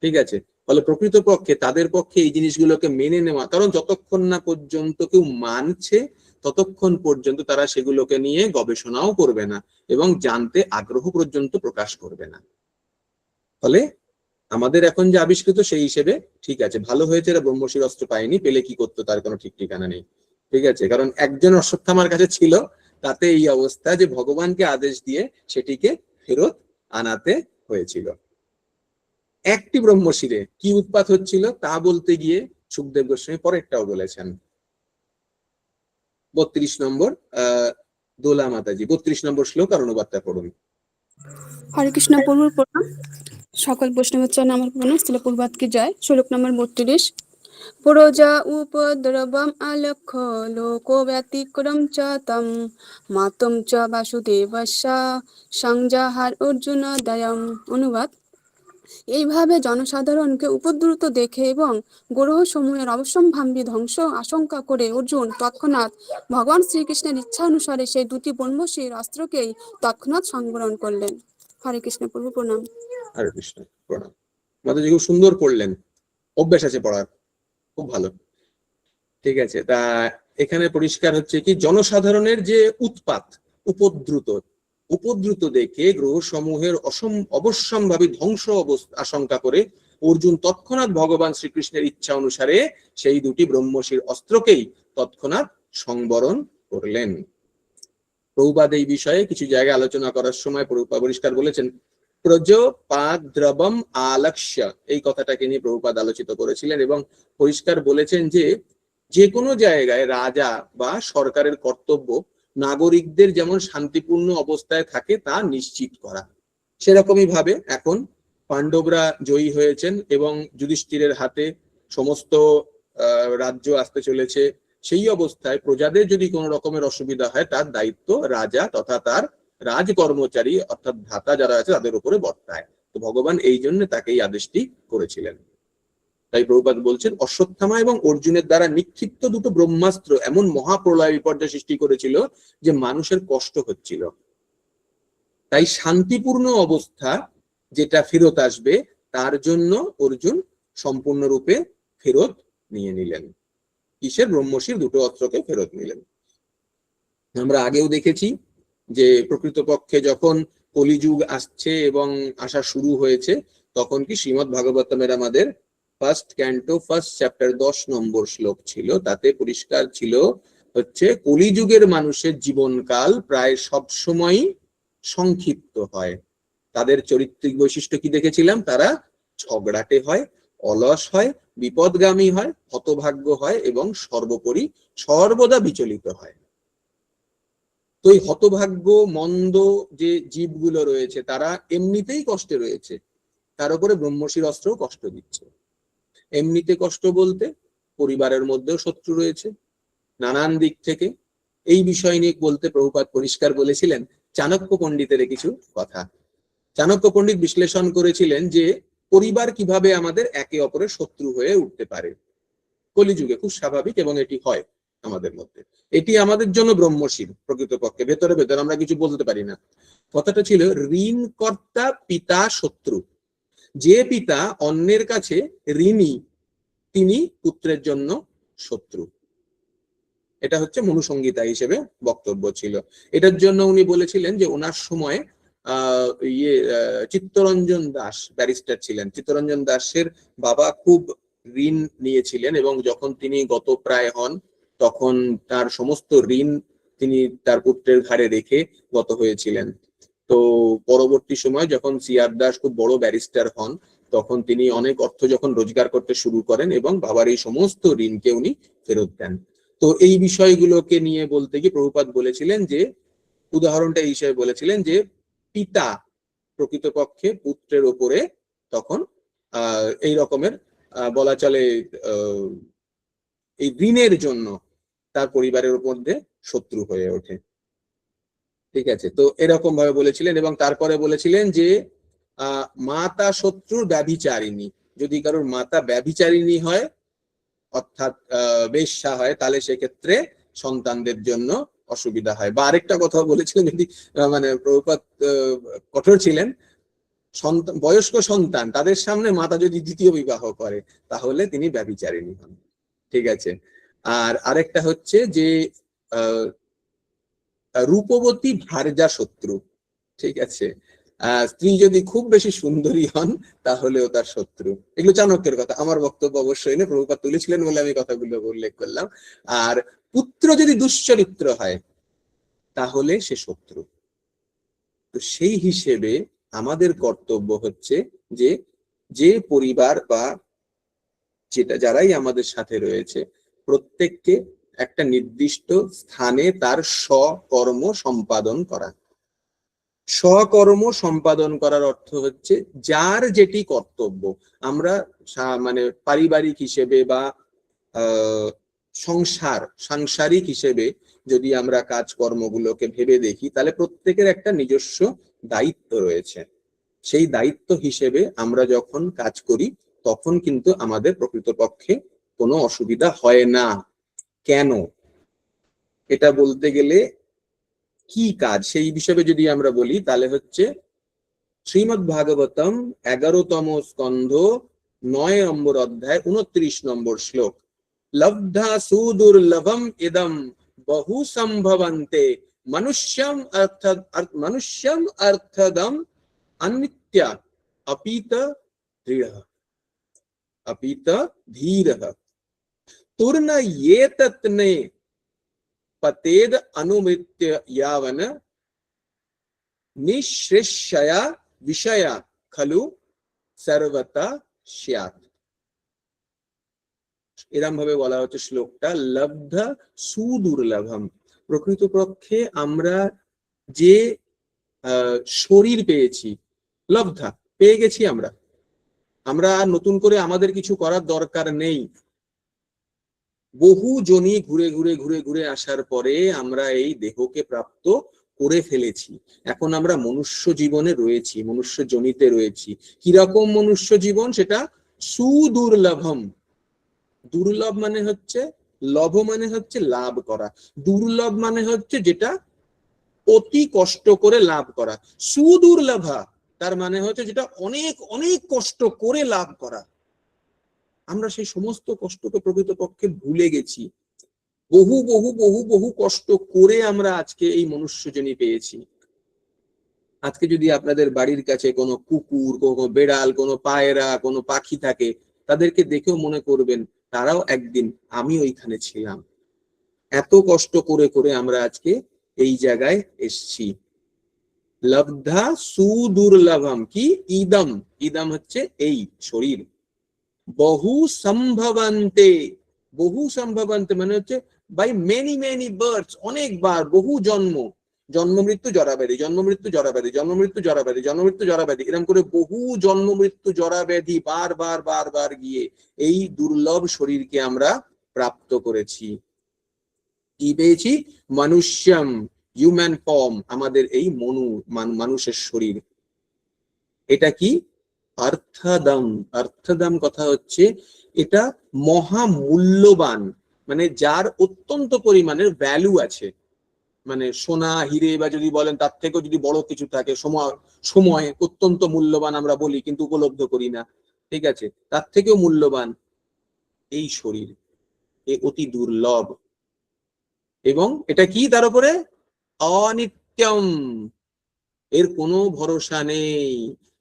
Speaker 1: ঠিক আছে। ফলে প্রকৃতপক্ষে তাদের পক্ষে এই জিনিসগুলোকে মেনে নেওয়া, কারণ যতক্ষণ না পর্যন্ত কেউ মানছে ততক্ষণ পর্যন্ত তারা সেগুলোকে নিয়ে গবেষণাও করবে না এবং জানতে আগ্রহ পর্যন্ত প্রকাশ করবে না। ফলে আমাদের এখন যে আবিষ্কৃত সেই হিসেবে ঠিক আছে, ভালো হয়েছে এরা ব্রহ্মশির অস্ত্র পায়নি, পেলে কি করতো তার কোনো ঠিক ঠিকানা নেই, ঠিক আছে। কারণ একজন অশ্বত্থামার কাছে ছিল, তাতে এই অবস্থা যে ভগবানকে আদেশ দিয়ে সেটিকে ফেরত আনাতে হয়েছিল। একটি ব্রহ্মশিরে কি উৎপাত হচ্ছিল তা বলতে গিয়ে সুখদেব গোস্বামী পরেরটাও বলেছেন। 32 নম্বর দোলা মাতাজি 32 নম্বর শ্লোক আর অনুবাদটা পড়ুন।
Speaker 6: হরে কৃষ্ণ প্রভুর প্রণাম। সকল বৈষ্ণবের চরণে আমার প্রণাম। ছিল পূর্বাদ কি যায়। শ্লোক নম্বর 32। পুরোজা উপদ্রবম আলক্ষ্য লোকো ব্যতিক্রম চ তম মাতম চ বাসুদেবস্য সংজাহার অর্জুন দয়ম। অনুবাদ: এইভাবে জনসাধারণকে উপদ্রুত দেখে এবং গ্রহ সমূহের অবশ্যম্ভাবী ধ্বংস আশঙ্কা করে অর্জুন তৎক্ষণাৎ ভগবান শ্রীকৃষ্ণের ইচ্ছা অনুসারে সেই দুটি ব্রহ্মশির অস্ত্রকেই তৎক্ষণাৎ সংবরণ করলেন। হরে কৃষ্ণ প্রভু প্রণাম।
Speaker 1: হরে কৃষ্ণ প্রণাম। মাতাজি খুব সুন্দর পড়লেন, অভ্যাস আছে পড়ার, খুব ভালো, ঠিক আছে। তা এখানে পরিষ্কার হচ্ছে কি, জনসাধারণের যে উৎপাত, উপদ্রুত দেখে গ্রহ সমূহের অবশ্যম্ভাবী ধ্বংস আশঙ্কা করে অর্জুন তৎক্ষণাৎ ভগবান শ্রীকৃষ্ণের ইচ্ছা অনুসারে সেই দুটি ব্রহ্মশির অস্ত্রকেই তৎক্ষণাৎ সংবরণ করলেন। প্রভুপাদ এই বিষয়ে কিছু জায়গায় আলোচনা করার সময় প্রভুপাদ পরিষ্কার বলেছেন, প্রজোপাদ্রবম আলক্ষ্য, এই কথাটাকে নিয়ে প্রভুপাদ আলোচিত করেছিলেন এবং পরিষ্কার বলেছেন যে যে কোনো জায়গায় রাজা বা সরকারের কর্তব্য নাগরিকদের যেমন শান্তিপূর্ণ অবস্থায় থাকে তা নিশ্চিত করা। সেরকমই ভাবে এখন পাণ্ডবরা জয়ী হয়েছেন এবং যুধিষ্ঠিরের হাতে সমস্ত রাজ্য আসতে চলেছে। সেই অবস্থায় প্রজাদের যদি কোনো রকমের অসুবিধা হয় তার দায়িত্ব রাজা তথা তার রাজ কর্মচারী অর্থাৎ ভ্রাতা যারা আছে তাদের উপরে বর্তায়। তো ভগবান এই জন্য তাকে এই আদেশটি করেছিলেন। তাই প্রভুপাদ বলছেন, অশ্বত্থামা এবং অর্জুনের দ্বারা নিক্ষিপ্ত দুটো ব্রহ্মাস্ত্র এমন মহাপ্রলয় বিপর্যয় সৃষ্টি করেছিল যে মানুষের কষ্ট হচ্ছিল। তাই শান্তিপূর্ণ অবস্থা যেটা ফেরত আসবে তার জন্য অর্জুন সম্পূর্ণরূপে ফেরত নিয়ে নিলেন। কিসের? ব্রহ্মশির দুটো অস্ত্রকে ফেরত নিলেন। আমরা আগেও দেখেছি যে প্রকৃতপক্ষে যখন কলিযুগ আসছে এবং আসা শুরু হয়েছে, তখন কি শ্রীমদ্ ভাগবতমের আমাদের ফার্স্ট ক্যান্টো ফার্স্ট চ্যাপ্টার 10 নম্বর শ্লোক ছিল, তাতে পরিষ্কার ছিল হচ্ছে কলিযুগের মানুষের জীবনকাল প্রায় সব সময় সংক্ষিপ্ত হয়। তাদের চরিত্রিক বৈশিষ্ট্য কি দেখেছিলাম? তারা ঝগড়াটে হয়, অলস হয়, বিপদগামী হয়, হতভাগ্য হয় এবং সর্বোপরি সর্বদা বিচলিত হয়। তো এই হতভাগ্য মন্দ যে জীবগুলো রয়েছে তারা এমনিতেই কষ্টে রয়েছে, তার উপরে ব্রহ্মশির অস্ত্রও কষ্ট দিচ্ছে। এমনিতে কষ্ট বলতে পরিবারের মধ্যেও শত্রু রয়েছে নানান দিক থেকে। এই বিষয় নিয়ে বলতে প্রভুপাদ পরিষ্কার বলেছিলেন চাণক্য পণ্ডিতের কিছু কথা। চাণক্য পণ্ডিত বিশ্লেষণ করেছিলেন যে পরিবার কিভাবে আমাদের একে অপরের শত্রু হয়ে উঠতে পারে কলিযুগে, খুব স্বাভাবিক এবং এটি হয় আমাদের মধ্যে। এটি আমাদের জন্য ব্রহ্মশির প্রকৃতপক্ষে, ভেতরে ভেতরে আমরা কিছু বলতে পারি না। কথাটা ছিল ঋণকর্তা পিতা শত্রু। যে পিতা অন্যের কাছে ঋণী তিনি পুত্রের জন্য শত্রু। এটা হচ্ছে মনুসংহিতা হিসেবে বক্তব্য ছিল। এটার জন্য উনি বলেছিলেন যে ওনার সময় চিত্তরঞ্জন দাস ব্যারিস্টার ছিলেন। চিত্তরঞ্জন দাসের বাবা খুব ঋণ নিয়েছিলেন এবং যখন তিনি গতপ্রায় হন তখন তার সমস্ত ঋণ তিনি তার পুত্রের ঘাড়ে রেখে গত হয়েছিলেন। তো পরবর্তী সময় যখন সিআর দাস খুব বড় ব্যারিস্টার হন তখন তিনি অনেক অর্থ যখন রোজগার করতে শুরু করেন এবং বাবার এই সমস্ত ঋণকে উনি ফেরত দেন। তো তো এই বিষয়গুলোকে নিয়ে বলতে গিয়ে প্রভুপাদ বলেছিলেন যে, উদাহরণটা এই হিসেবে বলেছিলেন যে পিতা প্রকৃতপক্ষে পুত্রের ওপরে তখন এই রকমের বলা চলে এই ঋণের জন্য তার পরিবারের মধ্যে শত্রু হয়ে ওঠে। ঠিক আছে, তো এরকম ভাবে বলেছিলেন। এবং তারপরে বলেছিলেন যে মাতা শত্রুর ব্যভিচারিণী, যদি কারোর মাতা ব্যভিচারিণী হয় অর্থাৎ বেশ্যা হয়, তাহলে সেক্ষেত্রে সন্তানদের জন্য অসুবিধা হয়। বা আরেকটা কথা বলেছিলেন, যদি মানে প্রভুপাদ কঠোর ছিলেন, বয়স্ক সন্তান তাদের সামনে মাতা যদি দ্বিতীয় বিবাহ করে তাহলে তিনি ব্যভিচারিণী হন। ঠিক আছে, আর আরেকটা হচ্ছে যে রূপবতী ভার্যা শত্রু। ঠিক আছে, স্ত্রী যদি খুব বেশি সুন্দরী হন তাহলেও তার শত্রু। এগুলো চাণক্যের কথা, আমার বক্তব্য অবশ্যই না, প্রভুপাদ তুলেছিলেন বলে আমি কথাগুলো উল্লেখ করলাম। আর পুত্র যদি দুশ্চরিত্র হয় তাহলে সে শত্রু। তো সেই হিসেবে আমাদের কর্তব্য হচ্ছে যে যে পরিবার বা যেটা যারাই আমাদের সাথে রয়েছে প্রত্যেককে একটা নির্দিষ্ট স্থানে তার স্বকর্ম সম্পাদন করা। স্বকর্ম সম্পাদন করার অর্থ হচ্ছে যার যেটি কর্তব্য। আমরা মানে পারিবারিক হিসেবে বা সাংসারিক হিসেবে যদি আমরা কাজকর্মগুলোকে ভেবে দেখি তাহলে প্রত্যেকের একটা নিজস্ব দায়িত্ব রয়েছে। সেই দায়িত্ব হিসেবে আমরা যখন কাজ করি তখন কিন্তু আমাদের প্রকৃতপক্ষে কোনো অসুবিধা হয় না। কেন? এটা বলতে গেলে কি কাজ সেই বিষয়ে যদি আমরা বলি তাহলে হচ্ছে শ্রীমদ্ ভাগবতম 11তম স্কন্ধ 9 নম্বর অধ্যায় 29 নম্বর শ্লোক, লব্ধা সুদুর্লভম ইদম বহু সম্ভবন্তে মনুষ্যম অর্থদম অনিত্য অপিত ধীর তুর্ন ये तत्ने पतेद अनुमृत्य यावन निःश्रेष्यया विषया खलु सर्वता स्यात्। এরকম ভাবে বলা হচ্ছে শ্লোকটা, লব্ধা সুদুর্লভম, প্রকৃতপক্ষে আমরা যে শরীর পেয়েছি, লব্ধা পেয়ে গেছি, আমরা নতুন করে আমাদের কিছু করার দরকার নেই। বহু জনি ঘুরে ঘুরে ঘুরে ঘুরে আসার পরে আমরা এই দেহকে প্রাপ্ত করে ফেলেছি। এখন আমরা মনুষ্য জীবনে রয়েছি, মনুষ্য জনিতে রয়েছি। কিরকম মনুষ্য জীবন? সেটা সুদুর্লভম। দুর্লভ মানে হচ্ছে, লভ মানে হচ্ছে লাভ করা, দুর্লভ মানে হচ্ছে যেটা অতি কষ্ট করে লাভ করা। সুদুর্লভা তার মানে হচ্ছে যেটা অনেক অনেক কষ্ট করে লাভ করা। আমরা সেই সমস্ত কষ্টকে প্রকৃতপক্ষে ভুলে গেছি। বহু বহু বহু বহু কষ্ট করে আমরা আজকে এই মনুষ্যজনী পেয়েছি। আজকে যদি আপনাদের বাড়ির কাছে কোনো কুকুর, কোনো বেড়াল, কোনো পায়রা, কোনো পাখি থাকে, তাদেরকে দেখেও মনে করবেন তারাও একদিন আমি ওইখানে ছিলাম। এত কষ্ট করে করে আমরা আজকে এই জায়গায় এসছি। লব্ধা সুদুর্লভম কি? ইদম, ইদম হচ্ছে এই শরীর। বহু সম্ভবন্তে, বহু সম্ভবন্তে মানে হচ্ছে বাই মেনি মেনি বার্থস, অনেকবার, বহু জন্ম, জন্ম মৃত্যু জরাব্যাধি, জন্ম মৃত্যু জরাব্যাধি, জন্ম মৃত্যু জরাব্যাধি, জন্ম মৃত্যু জরাব্যাধি, এরকম করে বহু জন্ম মৃত্যু জরাব্যাধি বারবার বারবার গিয়ে এই দুর্লভ শরীরকে আমরা প্রাপ্ত করেছি। কি পেয়েছি? মনুষ্যম, হিউম্যান ফর্ম, আমাদের এই মানুষের শরীর। এটা কি? অর্থদম। অর্থদম কথা হচ্ছে এটা মহামূল্যবান, মানে যার অত্যন্ত পরিমাণের ভ্যালু আছে। মানে সোনা হিরে বা যদি বলেন তার থেকেও যদি বড় কিছু থাকে, সময় অত্যন্ত মূল্যবান আমরা বলি কিন্তু উপলব্ধ করি না। ঠিক আছে, তার থেকেও মূল্যবান এই শরীর, এ অতি দুর্লভ। এবং এটা কি? তার উপরে অনিত্যম, এর কোনো ভরসা নেই।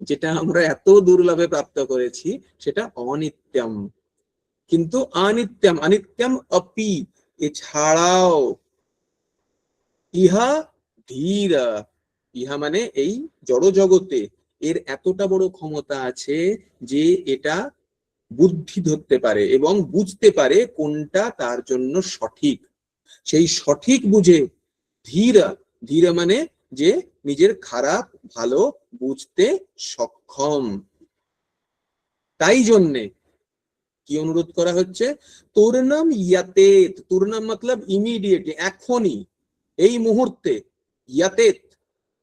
Speaker 1: যেটা আমরা এত দুর্লভে প্রাপ্ত করেছি সেটা অনিত্যম। কিন্তু অনিত্যম, অনিত্যম অপি, এছাড়াও ইহা ধীর, ইহা মানে এই জড় জগতে এর এতটা বড় ক্ষমতা আছে যে এটা বুদ্ধি ধরতে পারে এবং বুঝতে পারে কোনটা তার জন্য সঠিক, সেই সঠিক বুঝে ধীরা, ধীরা মানে যে নিজের খারাপ ভালো বুঝতে সক্ষম। তাই জন্যে কি অনুরোধ করা হচ্ছে, তোর নাম ইয়াতেত, তোর নাম মতলব ইমিডিয়েটলি, এখনই, এই মুহূর্তে। ইয়াতেত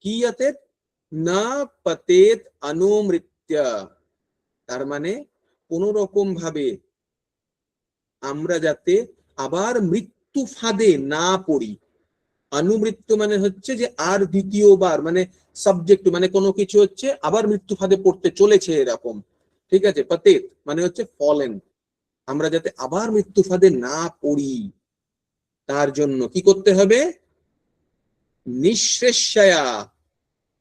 Speaker 1: কি, ইয়াতেত না পতেত অনুমৃত্যা, তার মানে কোন রকম ভাবে আমরা যাতে আবার মৃত্যু ফাঁদে না পড়ি। অনুমৃত্যু মানে হচ্ছে যে আর দ্বিতীয়বার, মানে সাবজেক্ট মানে কোনো কিছু হচ্ছে আবার মৃত্যু ফাঁদে পড়তে চলেছে এরকম, ঠিক আছে। পতেত মানে হচ্ছে ফলেন, আমরা যাতে আবার মৃত্যু ফাঁদে না পড়ি তার জন্য কি করতে হবে, নিঃশ্রেষয়া,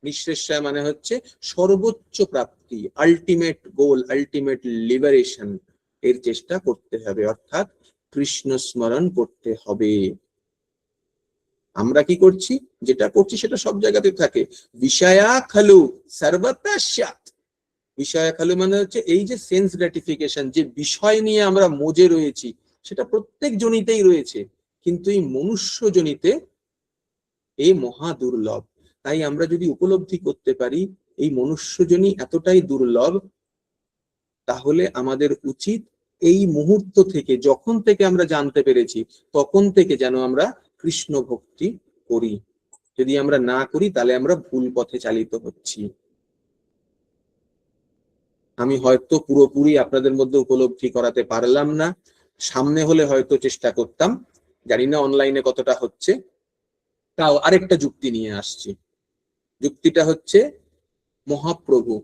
Speaker 1: নিঃশ্রেষয়া মানে হচ্ছে সর্বোচ্চ প্রাপ্তি, আলটিমেট গোল, আলটিমেট লিবারেশন, এর চেষ্টা করতে হবে, অর্থাৎ কৃষ্ণ স্মরণ করতে হবে। আমরা কি করছি, যেটা করছি সেটা সব জায়গাতে থাকে। বিষয়া খালু সর্বতা স্যাৎ, বিষয়া খালু মানে হচ্ছে এই যে সেন্স গ্র্যাটিফিকেশন, যে বিষয় নিয়ে আমরা মজে রয়েছি সেটা প্রত্যেক জনিতেই রয়েছে, কিন্তু এই মনুষ্য জনিতে এই মহা দুর্লভ। তাই আমরা যদি উপলব্ধি করতে পারি এই মনুষ্যজনী এতটাই দুর্লভ, তাহলে আমাদের উচিত এই মুহূর্ত থেকে, যখন থেকে আমরা জানতে পেরেছি তখন থেকে যেন আমরা কৃষ্ণ ভক্তি করি। যদি আমরা না করি তাহলে আমরা ভুল পথে চালিত হচ্ছি। আমি হয়তো পুরোপুরি আপনাদের মধ্যে উপলব্ধি করাতে পারলাম না, সামনে হলে হয়তো চেষ্টা করতাম, জানি না অনলাইনে কতটা হচ্ছে। তাও আরেকটা যুক্তি নিয়ে আসছি। যুক্তিটা হচ্ছে মহাপ্রভু,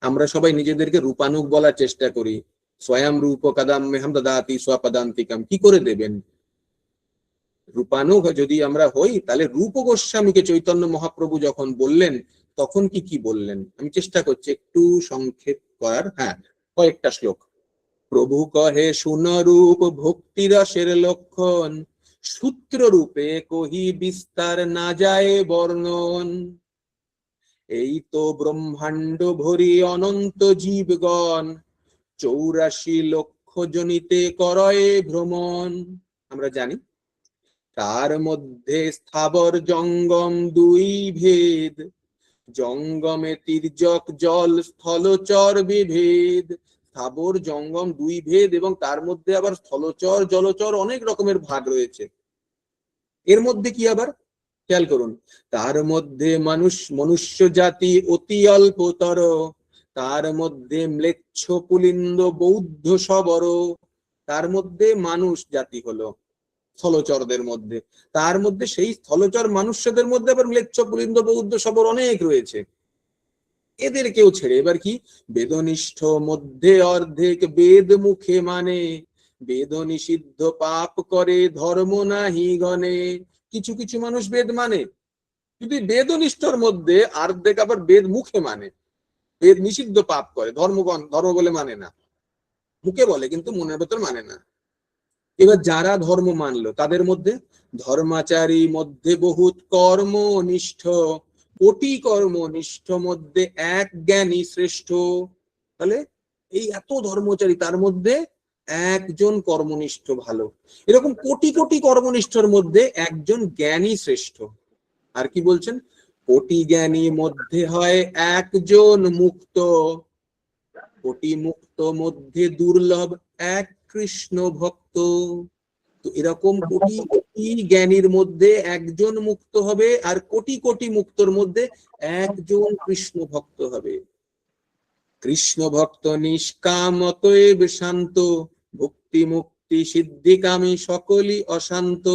Speaker 1: আমরা সবাই নিজেদেরকে রূপানুগ বলার চেষ্টা করি, স্বয়ং রূপ কদম মেহম দদাতি স্বপদান্তিকম, কি করে দেবেন? রূপানুগ যদি আমরা হই তাহলে রূপ গোস্বামীকে চৈতন্য মহাপ্রভু যখন বললেন তখন কি বললেন, আমি চেষ্টা করছি একটু সংক্ষেপ করার। হ্যাঁ, কয়েকটা শ্লোক। প্রভু কহে শুন রূপ ভক্তি রসের লক্ষণ, সূত্র রূপে কহি বিস্তার না যায় বর্ণন, এই তো ব্রহ্মাণ্ড ভরি অনন্ত জীবগণ, 84 লক্ষ জনিতে করয়ে ভ্রমণ। আমরা জানি তার মধ্যে স্থাবর জঙ্গম দুই ভেদ, জঙ্গমে তির্যক জল স্থলচর বিভেদ। স্থাবর জঙ্গম দুই ভেদ এবং তার মধ্যে আবার স্থলচর জলচর অনেক রকমের ভাগ রয়েছে। এর মধ্যে কি আবার খেয়াল করুন, তার মধ্যে মনুষ্য জাতি অতি অল্পতর, তার মধ্যে ম্লেচ্ছ পুলিন্দ বৌদ্ধ সবর। তার মধ্যে মানুষ জাতি হলো স্থলচরদের মধ্যে, তার মধ্যে সেই স্থলচর মানুষদের মধ্যে আবার ম্লেচ্ছ পুলিন্দ বৌদ্ধ সবর অনেক রয়েছে। এদের কেউ ছেড়ে এবার কি, বেদনিষ্ঠ মধ্যে অর্ধেক বেদ মুখে মানে, বেদ নিষিদ্ধ পাপ করে ধর্ম নাহি গণে। কিছু কিছু মানুষ বেদ মানে, কিন্তু বেদনিষ্ঠর মধ্যে অর্ধেক আবার বেদ মুখে মানে, বেদ নিষিদ্ধ পাপ করে, ধর্ম বলে মানে না, মুখে বলে কিন্তু মনের ভেতর মানে না। এবার যারা ধর্ম মানলো তাদের মধ্যে ধর্মাচারী মধ্যে বহুত কর্মনিষ্ঠ, কোটি কর্মনিষ্ঠ মধ্যে এক জ্ঞানী শ্রেষ্ঠ। তাহলে এই এত ধর্মচারী তার মধ্যে একজন কর্মনিষ্ঠ ভালো, এরকম কোটি কোটি কর্মনিষ্ঠর মধ্যে একজন জ্ঞানী শ্রেষ্ঠ। আর কি বলছেন, কোটি জ্ঞানী মধ্যে হয় একজন মুক্ত, কোটি মুক্ত মধ্যে দুর্লভ এক কৃষ্ণ ভক্ত। তো এরকম কোটি কোটি জ্ঞানীর মধ্যে একজন মুক্ত হবে, আর কোটি কোটি মুক্তর মধ্যে একজন কৃষ্ণ ভক্ত হবে। কৃষ্ণ ভক্ত নিষ্কাম অতএব শান্ত, ভক্তি মুক্তি সিদ্ধিকামী সকলই অশান্ত।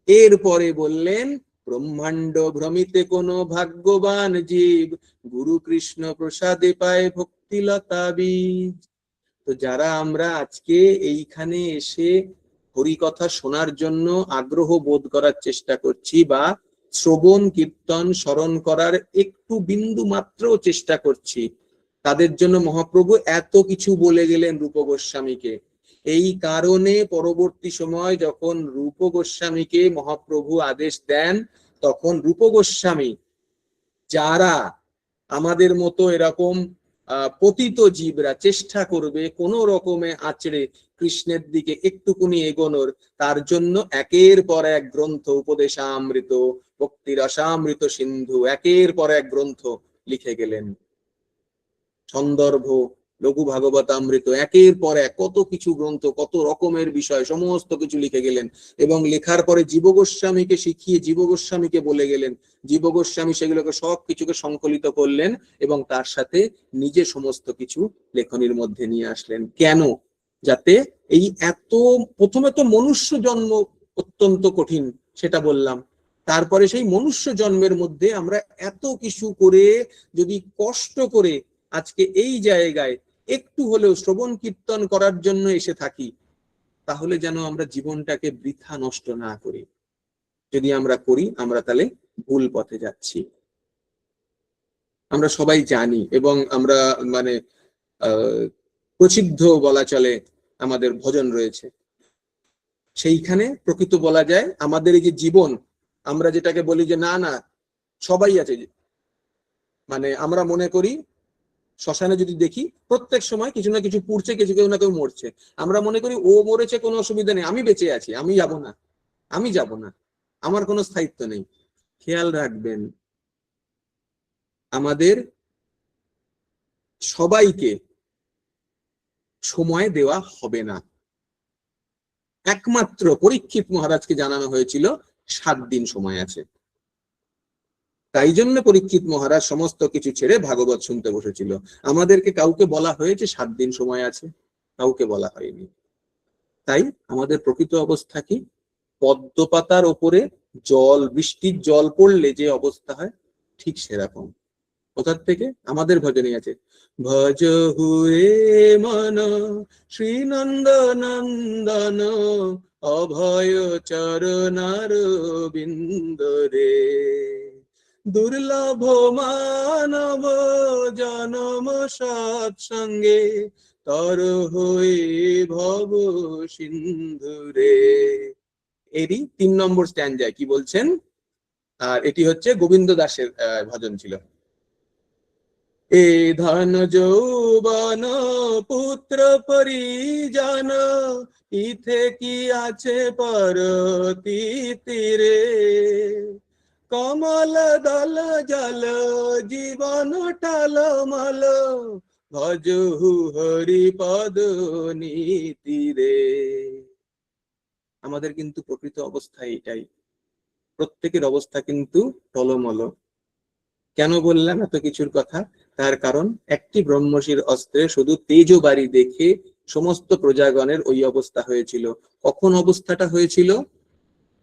Speaker 1: এরপরে বললেন ব্রহ্মাণ্ড ভ্রমিতে কোন ভাগ্যবান জীব, গুরু কৃষ্ণ প্রসাদে পায় ভক্তিলতা বীজ। তো যারা আমরা আজকে এইখানে এসে হরি কথা শোনার জন্য আগ্রহ বোধ করার চেষ্টা করছি, বা শ্রবণ কীর্তন স্মরণ করার একটু বিন্দু মাত্র চেষ্টা করছি, তাদের জন্য মহাপ্রভু এত কিছু বলে গেলেন রূপ গোস্বামীকে। এই কারণে পরবর্তী সময় যখন রূপ গোস্বামীকে মহাপ্রভু আদেশ দেন, তখন রূপ গোস্বামী যারা আমাদের মতো এরকম পতিত জীবরা চেষ্টা করবে কোন রকমে আচড়ে কৃষ্ণের দিকে একটুকুনি এগোনোর, তার জন্য একের পর এক গ্রন্থ, উপদেশামৃত, ভক্তি রসামৃত সিন্ধু, একের পর এক গ্রন্থ লিখে গেলেন। সন্দর্ভ, লঘু ভাগবতামৃত, একের পর এক কত কিছু গ্রন্থ, কত রকমের বিষয়, সমস্ত কিছু লিখে গেলেন। এবং লেখার পরে জীব গোস্বামীকে শিখিয়ে জীব গোস্বামীকে বলে গেলেন। জীব গোস্বামী সেগুলোকে সব কিছুকে সংকলিত করলেন এবং তার সাথে নিজে সমস্ত কিছু লেখনির মধ্যে নিয়ে আসলেন। কেন? যাতে এই এত, প্রথমে তো মনুষ্য জন্ম অত্যন্ত কঠিন, সেটা বললাম। তারপরে সেই মনুষ্য জন্মের মধ্যে আমরা এত কিছু করে যদি কষ্ট করে আজকে এই জায়গায় একটু হলেও শ্রবণ কীর্তন করার জন্য এসে থাকি, তাহলে যেন আমরা জীবনটাকে বৃথা নষ্ট না করি। যদি আমরা করি, আমরা তাহলে ভুল পথে যাচ্ছি। আমরা সবাই জানি এবং আমরা মানে প্রসিদ্ধ বলা চলে আমাদের ভজন রয়েছে, সেইখানে প্রকৃত বলা যায় আমাদের এই যে জীবন, আমরা যেটাকে বলি যে না না সবাই আছে, মানে আমরা মনে করি শ্মশানে যদি দেখি প্রত্যেক সময় কিছু না কিছু পুড়ছে, কিছু কেউ না কেউ মরছে, আমরা মনে করি ও মরেছে কোনো অসুবিধা নেই, আমি বেঁচে আছি, আমি যাব না, আমি যাব না, আমার কোনো স্থায়িত্ব নেই। খেয়াল রাখবেন, আমাদের সবাইকে সময় দেওয়া হবে না। একমাত্র পরীক্ষিত মহারাজকে জানানো হয়েছিল 7 দিন সময় আছে। তাই জন্য পরীক্ষিত মহারাজ সমস্ত কিছু ছেড়ে ভাগবত শুনতে বসেছিল। আমাদেরকে কাউকে বলা হয়েছে 7 দিন সময় আছে? কাউকে বলা হয়নি। তাই আমাদের প্রকৃত অবস্থা কি? পদ্ম পাতার ওপরে জল, বৃষ্টির জল পড়লে যে অবস্থা হয় ঠিক সেরকম। কোথার থেকে? আমাদের ভজনে আছে, ভজ হুয়ে মন শ্রীনন্দ নন্দন অভয় চরণার বিন্দরে, দুর্লভ মানব জনম সৎসঙ্গে তর হয়ে ভব সিন্ধুরে। এরই 3 নম্বর স্ট্যান্ডায় কি বলছেন? আর এটি হচ্ছে গোবিন্দ দাসের ভজন ছিল। এ ধন যৌবন পুত্র পরিজন ইথে কি আছে পরতীরে, কমল দল জল জীবন টালমল ভজহু হরি পদ নীতিরে। আমাদের কিন্তু প্রকৃত অবস্থা এটাই, প্রত্যেকের অবস্থা কিন্তু টলমল। কেন বললাম এত কিছুর কথা? তার কারণ একটি ব্রহ্মশির অস্ত্রে শুধু তেজবাড়ি দেখে সমস্ত প্রজাগণের ওই অবস্থা হয়েছিল। কখন অবস্থাটা হয়েছিল?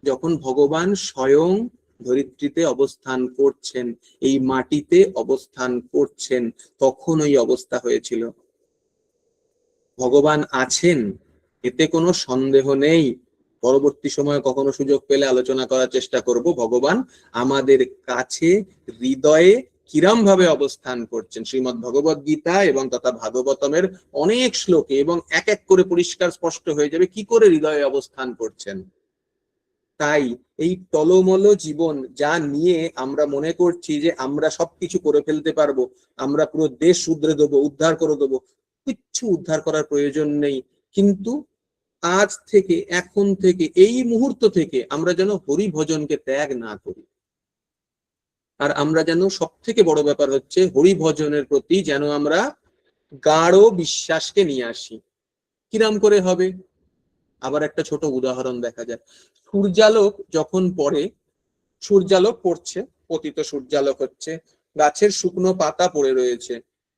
Speaker 1: যখন ভগবান স্বয়ং ধরিত্রীতে অবস্থান করছেন, এই মাটিতে অবস্থান করছেন, তখন ওই অবস্থা হয়েছিল। ভগবান আছেন, এতে কোনো সন্দেহ নেই। পরবর্তী সময়ে কখনো সুযোগ পেলে আলোচনা করার চেষ্টা করব ভগবান আমাদের কাছে হৃদয়ে কিরম ভাবে অবস্থান করছেন। শ্রীমদ্ ভগবত গীতা এবং তথা ভাগবতমের অনেক শ্লোকে এবং এক এক করে পরিষ্কার স্পষ্ট হয়ে যাবে কি করে হৃদয়ে অবস্থান করছেন। তাই এই টলমল জীবন যা নিয়ে আমরা মনে করছি যে আমরা সবকিছু করে ফেলতে পারবো, আমরা পুরো দেশ শুধরে দেবো, উদ্ধার করে দেবো, কিচ্ছু উদ্ধার করার প্রয়োজন নেই। কিন্তু আজ থেকে, এখন থেকে, এই মুহূর্ত থেকে আমরা যেন হরি ভজনকে ত্যাগ না করি। আর আমরা যেন, সব থেকে বড় ব্যাপার হচ্ছে হরি ভজনের প্রতি যেন আমরা গাঢ় বিশ্বাসকে নিয়ে আসি। কিরাম করে হবে? আবার একটা ছোট উদাহরণ দেখা যায়। সূর্যালোক যখন পড়ে, সূর্যালোক পড়ছে, পতিত সূর্যালোক হচ্ছে, গাছের শুকনো পাতা পড়ে রয়েছে,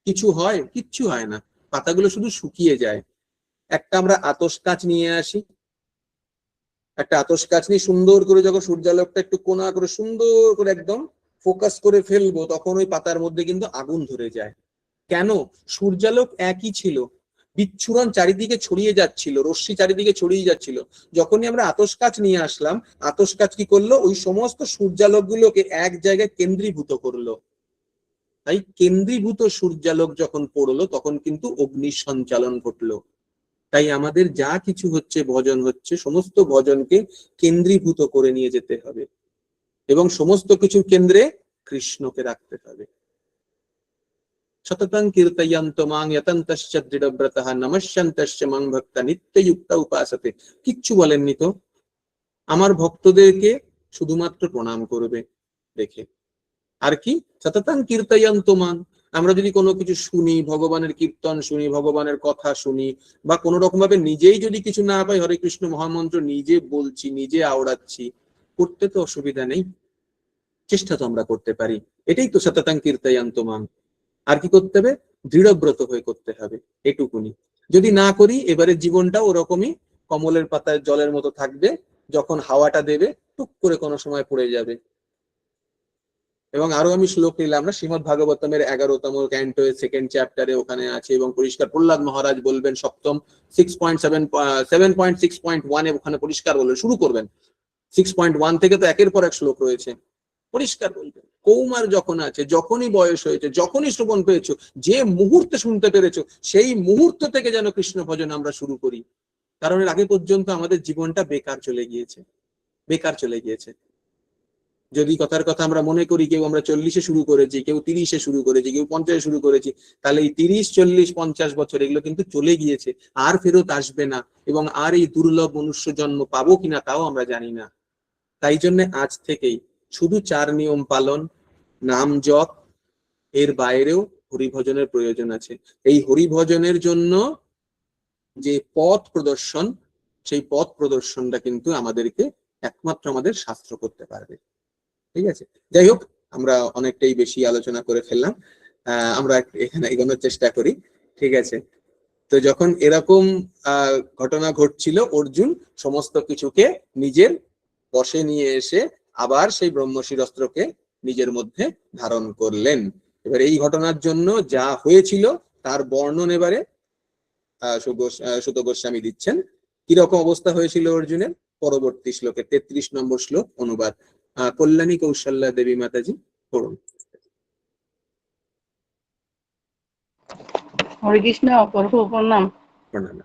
Speaker 1: কিছু হয়? কিচ্ছু হয় না, পাতাগুলো শুধু শুকিয়ে যায়। একটা আমরা আতশ কাঁচ নিয়ে আসি, একটা আতশ কাঁচ নিয়ে সুন্দর করে যখন সূর্যালোকটা একটু কোনা করে সুন্দর করে একদম ফোকাস করে ফেলবো, তখন ওই পাতার মধ্যে কিন্তু আগুন ধরে যায়। কেন? সূর্যালোক একই ছিল, বিচ্ছুরণ চারিদিকে ছড়িয়ে যাচ্ছিল, রশ্মি চারিদিকে ছড়িয়ে যাচ্ছিল। যখনই আমরা আতশ কাঁচ নিয়ে আসলাম, আতশ কাঁচ কি করলো? ওই সমস্ত সূর্যালোক গুলোকে এক জায়গায় কেন্দ্রীভূত করলো। তাই কেন্দ্রীভূত সূর্যালোক যখন পড়লো, তখন কিন্তু অগ্নি সঞ্চালন ঘটলো। তাই আমাদের যা কিছু হচ্ছে, ভজন হচ্ছে, সমস্ত ভজনকে কেন্দ্রীভূত করে নিয়ে যেতে হবে এবং সমস্ত কিছুর কেন্দ্রে কৃষ্ণকে রাখতে হবে। সততং কীর্তয়ন্ত মাং যতন্তশ্চ দৃঢ়ব্রতঃ নমস্যন্তশ্চ মাং ভক্তা নিত্যযুক্ত উপাসতে। কিচ্ছু বলেননি তো, আমার ভক্তদেরকে শুধুমাত্র প্রণাম করবে দেখে। আর কি? সততং কীর্তয়ন্ত মাং, আমরা যদি কোনো কিছু শুনি, ভগবানের কীর্তন শুনি, ভগবানের কথা শুনি, বা কোনো রকম ভাবে নিজেই যদি কিছু না পাই, হরে কৃষ্ণ মহামন্ত্র নিজে বলছি, নিজে আওড়াচ্ছি, করতে তো অসুবিধা নেই, চেষ্টা তো আমরা করতে পারি। এটাই তো সততং কীর্তয়ন্ত মাং। আর কি করতে হবে? দৃঢ়ব্রত হয়ে করতে হবে, এটুকুনি। যদি না করি, এবারে জীবনটা ওরকমই কমলের পাতায় জলের মতো থাকবে, যখন হাওয়াটা দেবে টুক করে কোনো সময় পড়ে যাবে। এবং আরো আমি শ্লোক নিলাম, আমরা শ্রীমদ ভাগবতমের 11তম ক্যান্টো 2nd চ্যাপ্টারে ওখানে আছে, এবং পরিষ্কার প্রহ্লাদ মহারাজ বলবেন সপ্তম 7.1 ওখানে পরিষ্কার বলবেন, শুরু করবেন 6.1 থেকে, তো একের পর এক শ্লোক রয়েছে, পরিষ্কার বলবেন কৌমার যখন আছে, যখনই বয়স হয়েছে, যখনই শ্রবণ পেয়েছো, যে মুহূর্তে শুনতে পেরেছো, সেই মুহূর্ত থেকে যেন কৃষ্ণ ভজন আমরা শুরু করি। কারণ এর আগে পর্যন্ত আমাদের জীবনটা বেকার চলে গিয়েছে, বেকার চলে গিয়েছে। যদি কথার কথা আমরা মনে করি, কেউ আমরা 40-এ শুরু করেছি, কেউ 30-এ শুরু করেছি, কেউ 50-এ শুরু করেছি, তাহলে এই 30, 40, 50 বছর এগুলো কিন্তু চলে গিয়েছে, আর ফেরত আসবে না, এবং আর এই দুর্লভ মনুষ্য জন্ম পাবো কিনা তাও আমরা জানি না। তাই জন্য আজ থেকেই শুধু 4 নিয়ম পালন, নাম জপ, এর বাইরেও হরিভজনের প্রয়োজন আছে। এই হরিভজনের জন্য যে পথ প্রদর্শন, সেই পথ প্রদর্শনটা কিন্তু আমাদেরকে একমাত্র আমাদের শাস্ত্র করতে পারবে। ঠিক আছে, যাই হোক, আমরা অনেকটাই বেশি আলোচনা করে ফেললাম, আমরা এখানে এগোনোর চেষ্টা করি। ঠিক আছে, তো যখন এরকম ঘটনা ঘটছিল, অর্জুন সমস্ত কিছুকে নিজের বশে নিয়ে এসে আবার সেই ব্রহ্মশির অস্ত্রকে নিজের মধ্যে ধারণ করলেন। এবার এই ঘটনার জন্য যা হয়েছিল তার বর্ণন এবারে সুত গোস্বামী দিচ্ছেন। কিরকম অবস্থা হয়েছিল অর্জুনের, পরবর্তী শ্লোকে 33 নম্বর শ্লোক অনুবাদ কল্যাণী কৌশল্যা দেবী মাতাজি পড়ুন।
Speaker 7: হরে কৃষ্ণ, প্রভু প্রণাম।
Speaker 1: প্রণাম।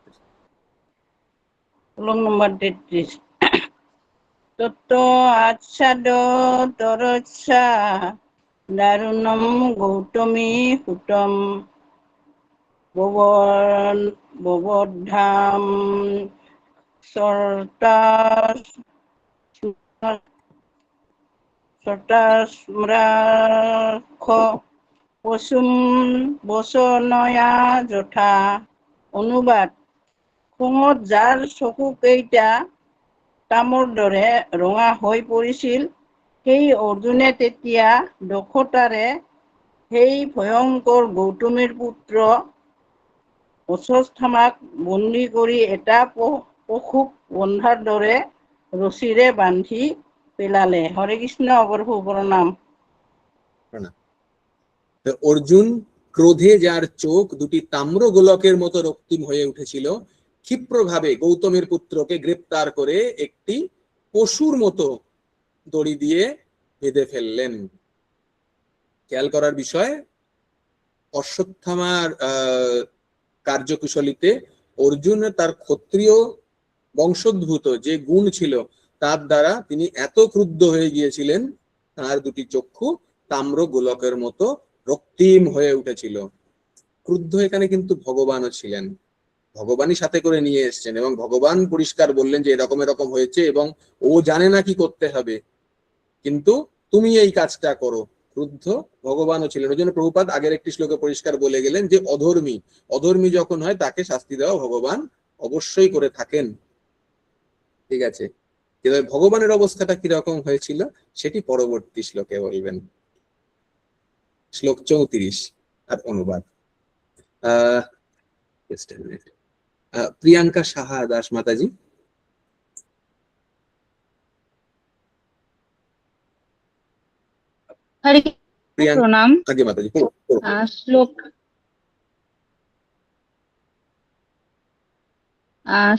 Speaker 7: শ্লোক নম্বর 33। তত্ত্ব আচ্ছাদ তরচ্ছা দারুণম গৌতমী হুতম ববধাম সর্তাস্ম্রাখ পশুম বসনয়া যথা। অনুবাদ: খঙত যাৰ চকু কেইটা তামৰ দৰে ৰঙা হৈ পৰিছিল, সেই অৰ্জুনে তেতিয়া দক্ষতাৰে সেই ভয়ংকৰ গৌতমীৰ পুত্ৰ অশ্বত্থামাক বন্দী কৰি এটা পশুক বন্ধাৰ দৰে ৰছীৰে বান্ধি পেলালে। হৰে কৃষ্ণ, প্ৰভু প্ৰণাম।
Speaker 1: অর্জুন ক্রোধে যার চোখ দুটি তাম্র গোলকের মতো রক্তিম হয়ে উঠেছিল, ক্ষিপ্রভাবে গৌতমের পুত্রকে গ্রেপ্তার করে একটি পশুর মতো দড়ি দিয়ে বেঁধে ফেললেন। খেয়াল করার বিষয়, অশ্বত্থামার কার্যকুশলীতে অর্জুন তার ক্ষত্রিয় বংশোদ্ভূত যে গুণ ছিল, তার দ্বারা তিনি এত ক্রুদ্ধ হয়ে গিয়েছিলেন, তার দুটি চক্ষু তাম্র গোলকের মতো রক্তিম হয়ে উঠেছিল। ক্রুদ্ধ এখানে কিন্তু ভগবানও ছিলেন, ভগবানই সাথে করে নিয়ে এসছেন, এবং ভগবান পরিষ্কার বললেন যে এরকম এরকম হয়েছে, এবং ও জানে না কি করতে হবে, কিন্তু তুমি এই কাজটা করো। ক্রুদ্ধ ভগবানও ছিলেন। ওই জন্য প্রভুপাদ আগের একটি শ্লোকে পরিষ্কার বলে গেলেন যে অধর্মী যখন হয় তাকে শাস্তি দেওয়া ভগবান অবশ্যই করে থাকেন। ঠিক আছে, কিন্তু ভগবানের অবস্থাটা কিরকম হয়েছিল সেটি পরবর্তী শ্লোকে বলবেন। শ্লোক 34 আর অনুবাদ প্রিয়াঙ্কা সাহা দাস মাতাজি।
Speaker 4: হরে প্রণাম।
Speaker 1: আগে মাতাজি
Speaker 4: শ্লোক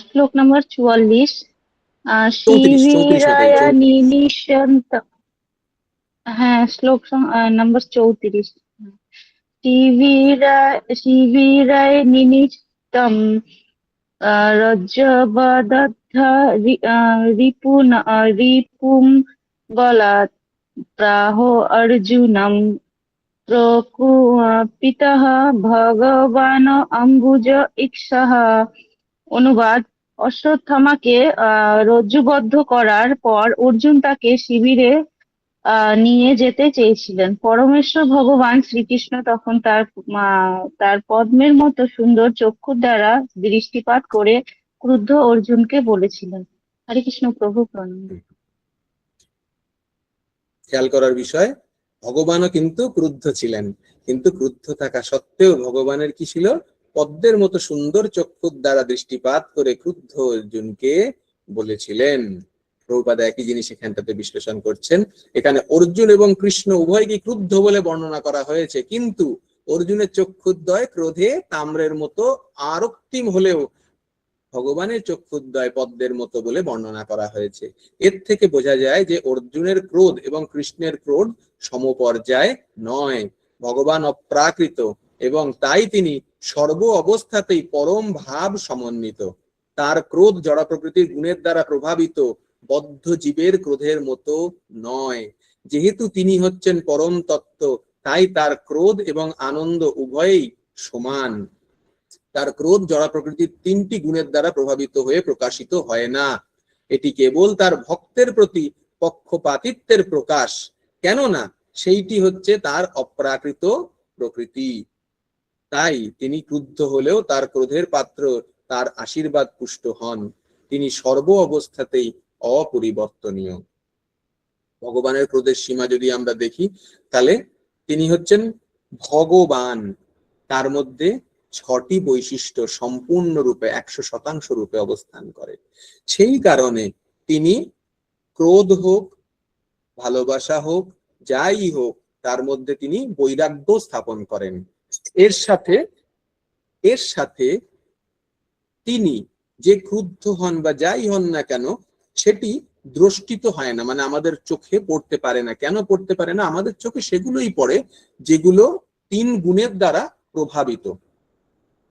Speaker 4: শ্লোক নম্বর 44। শিবিরায় নিনিশন্ত। হ্যাঁ, শ্লোক নম্বর 34। শিবিরায় নিনিষ্টম রজ্জবদত্থ রিপুম বলাৎ প্রাহ অর্জুনম প্রকুপিতঃ ভগবান অম্বুজ ইক্ষাঃ। অনুবাদ: অশ্বত্থামাকে রজ্জুবদ্ধ করার পর অর্জুন তাকে শিবিরে নিয়ে যেতে চেয়েছিলেন। পরমেশ্বর ভগবান শ্রীকৃষ্ণ তখন তার পদ্মের মতো সুন্দর চক্ষুর দ্বারা দৃষ্টিপাত করে ক্রুদ্ধ অর্জুনকে বলেছিলেন। হরে কৃষ্ণ প্রভু প্রণাম।
Speaker 1: খেয়াল করার বিষয়, ভগবানও কিন্তু ক্রুদ্ধ ছিলেন, কিন্তু ক্রুদ্ধ থাকা সত্ত্বেও ভগবানের কি ছিল? পদ্মের মতো সুন্দর চক্ষুর দ্বারা দৃষ্টিপাত করে ক্রুদ্ধ অর্জুনকে বলেছিলেন। প্রভুপাদ একই জিনিস এখানটাতে বিশ্লেষণ করছেন। এখানে অর্জুন এবং কৃষ্ণ উভয়কে ক্রুদ্ধ বলে বর্ণনা করা হয়েছে, কিন্তু অর্জুনের চক্ষুদ্বয় ক্রোধে তাম্রের মতো আরক্তিম হলেও ভগবানের চক্ষুদ্বয় পদ্মের মতো বলে বর্ণনা করা হয়েছে। এর থেকে বোঝা যায় যে অর্জুনের ক্রোধ এবং কৃষ্ণের ক্রোধ সমপর্যায় নয়। ভগবান অপ্রাকৃত এবং তাই তিনি সর্ব অবস্থাতেই পরম ভাব সমন্বিত। তার ক্রোধ জড় প্রকৃতির গুণের দ্বারা প্রভাবিত বদ্ধ জীবের ক্রোধের মতো নয়। যেহেতু তিনি হচ্ছেন পরম তত্ত্ব, তাই তার ক্রোধ এবং আনন্দ উভয়েই সমান। তার ক্রোধ জড় প্রকৃতির তিনটি গুণের দ্বারা প্রভাবিত হয়ে প্রকাশিত হয় না। এটি কেবল তার ভক্তের প্রতি পক্ষপাতিত্বের প্রকাশ, কেননা সেইটি হচ্ছে তার অপ্রাকৃত প্রকৃতি। তাই তিনি ক্রুদ্ধ হলেও তার ক্রোধের পাত্র তার আশীর্বাদ পুষ্ট হন। তিনি সর্ব অবস্থাতেই অপরিবর্তনীয়। ভগবানের ক্রোধের সীমা যদি আমরা দেখি, তাহলে তিনি হচ্ছেন ভগবান, তার মধ্যে 6টি বৈশিষ্ট্য সম্পূর্ণরূপে 100% রূপে অবস্থান করে। সেই কারণে তিনি ক্রোধ হোক, ভালোবাসা হোক, যাই হোক, তার মধ্যে তিনি বৈরাগ্য স্থাপন করেন। এর সাথে তিনি যে ক্রুদ্ধ হন বা যাই হন না কেন, সেটি দ্রষ্টিত হয় না, মানে আমাদের চোখে পড়তে পারে না। কেন পড়তে পারে না? আমাদের চোখে সেগুলোই পড়ে যেগুলো 3 গুণের দ্বারা প্রভাবিত।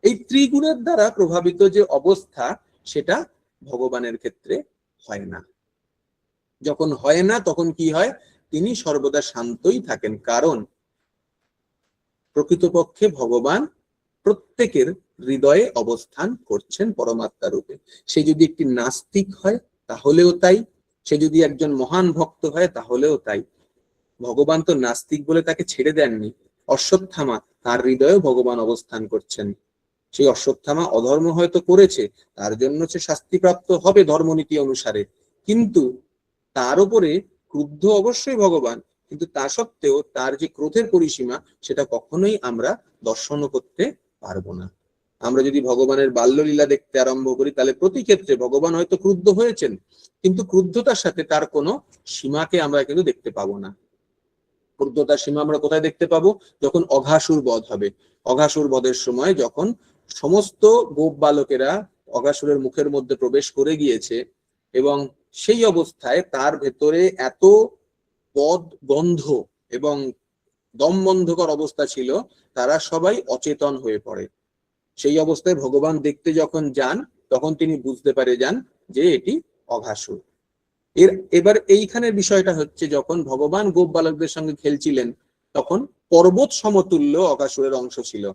Speaker 1: এই ত্রিগুণের দ্বারা প্রভাবিত যে অবস্থা, সেটা ভগবানের ক্ষেত্রে হয় না। যখন হয় না, তখন কি হয়? তিনি সর্বদা শান্তই থাকেন, কারণ প্রকৃতপক্ষে ভগবান প্রত্যেকের হৃদয়ে অবস্থান করছেন পরমাত্মা রূপে। সে যদি একটি নাস্তিক হয় তাহলেও তাই, সে যদি একজন মহান ভক্ত হয় তাহলেও তাই। ভগবান তো নাস্তিক বলে তাকে ছেড়ে দেননি। অশ্বত্থামা, তার হৃদয়ে ভগবান অবস্থান করছেন। সেই অশ্বত্থামা অধর্ম হয়তো করেছে, তার জন্য সে শাস্তিপ্রাপ্ত হবে ধর্মনীতি অনুসারে, কিন্তু তার উপরে ক্রুদ্ধ অবশ্যই ভগবান, কিন্তু তা সত্ত্বেও তার যে ক্রোধের পরিসীমা, সেটা কখনোই আমরা দর্শন করতে পারবো না। আমরা যদি ভগবানের বাল্যলীলা দেখতে আরম্ভ করি, তাহলে প্রতি ক্ষেত্রে ভগবান হয়তো ক্রুদ্ধ হয়েছেন, কিন্তু ক্রুদ্ধতার সাথে তার কোনো সীমাকে আমরা কিন্তু দেখতে পাবো না। ক্রুদ্ধতার সীমা আমরা কোথায় দেখতে পাবো? যখন অঘাসুর বধ হবে। অঘাসুর বধের সময় যখন সমস্ত গোপ বালকেরা অঘাসুরের মুখের মধ্যে প্রবেশ করে গিয়েছে এবং সেই অবস্থায় তার ভেতরে এত বদ গন্ধ এবং দমবন্ধকর অবস্থা ছিল, তারা সবাই অচেতন হয়ে পড়ে। সেই অবস্থায় ভগবান দেখতে যখন যান, তখন তিনি বুঝতে পারে যান যে এটি অঘাসুর। এবার এইখানের বিষয়টা হচ্ছে, যখন ভগবান গোপ বালকদের সঙ্গে খেলছিলেন, তখন পর্বত সমতুল্য অঘাসুরের অংশ ছিল,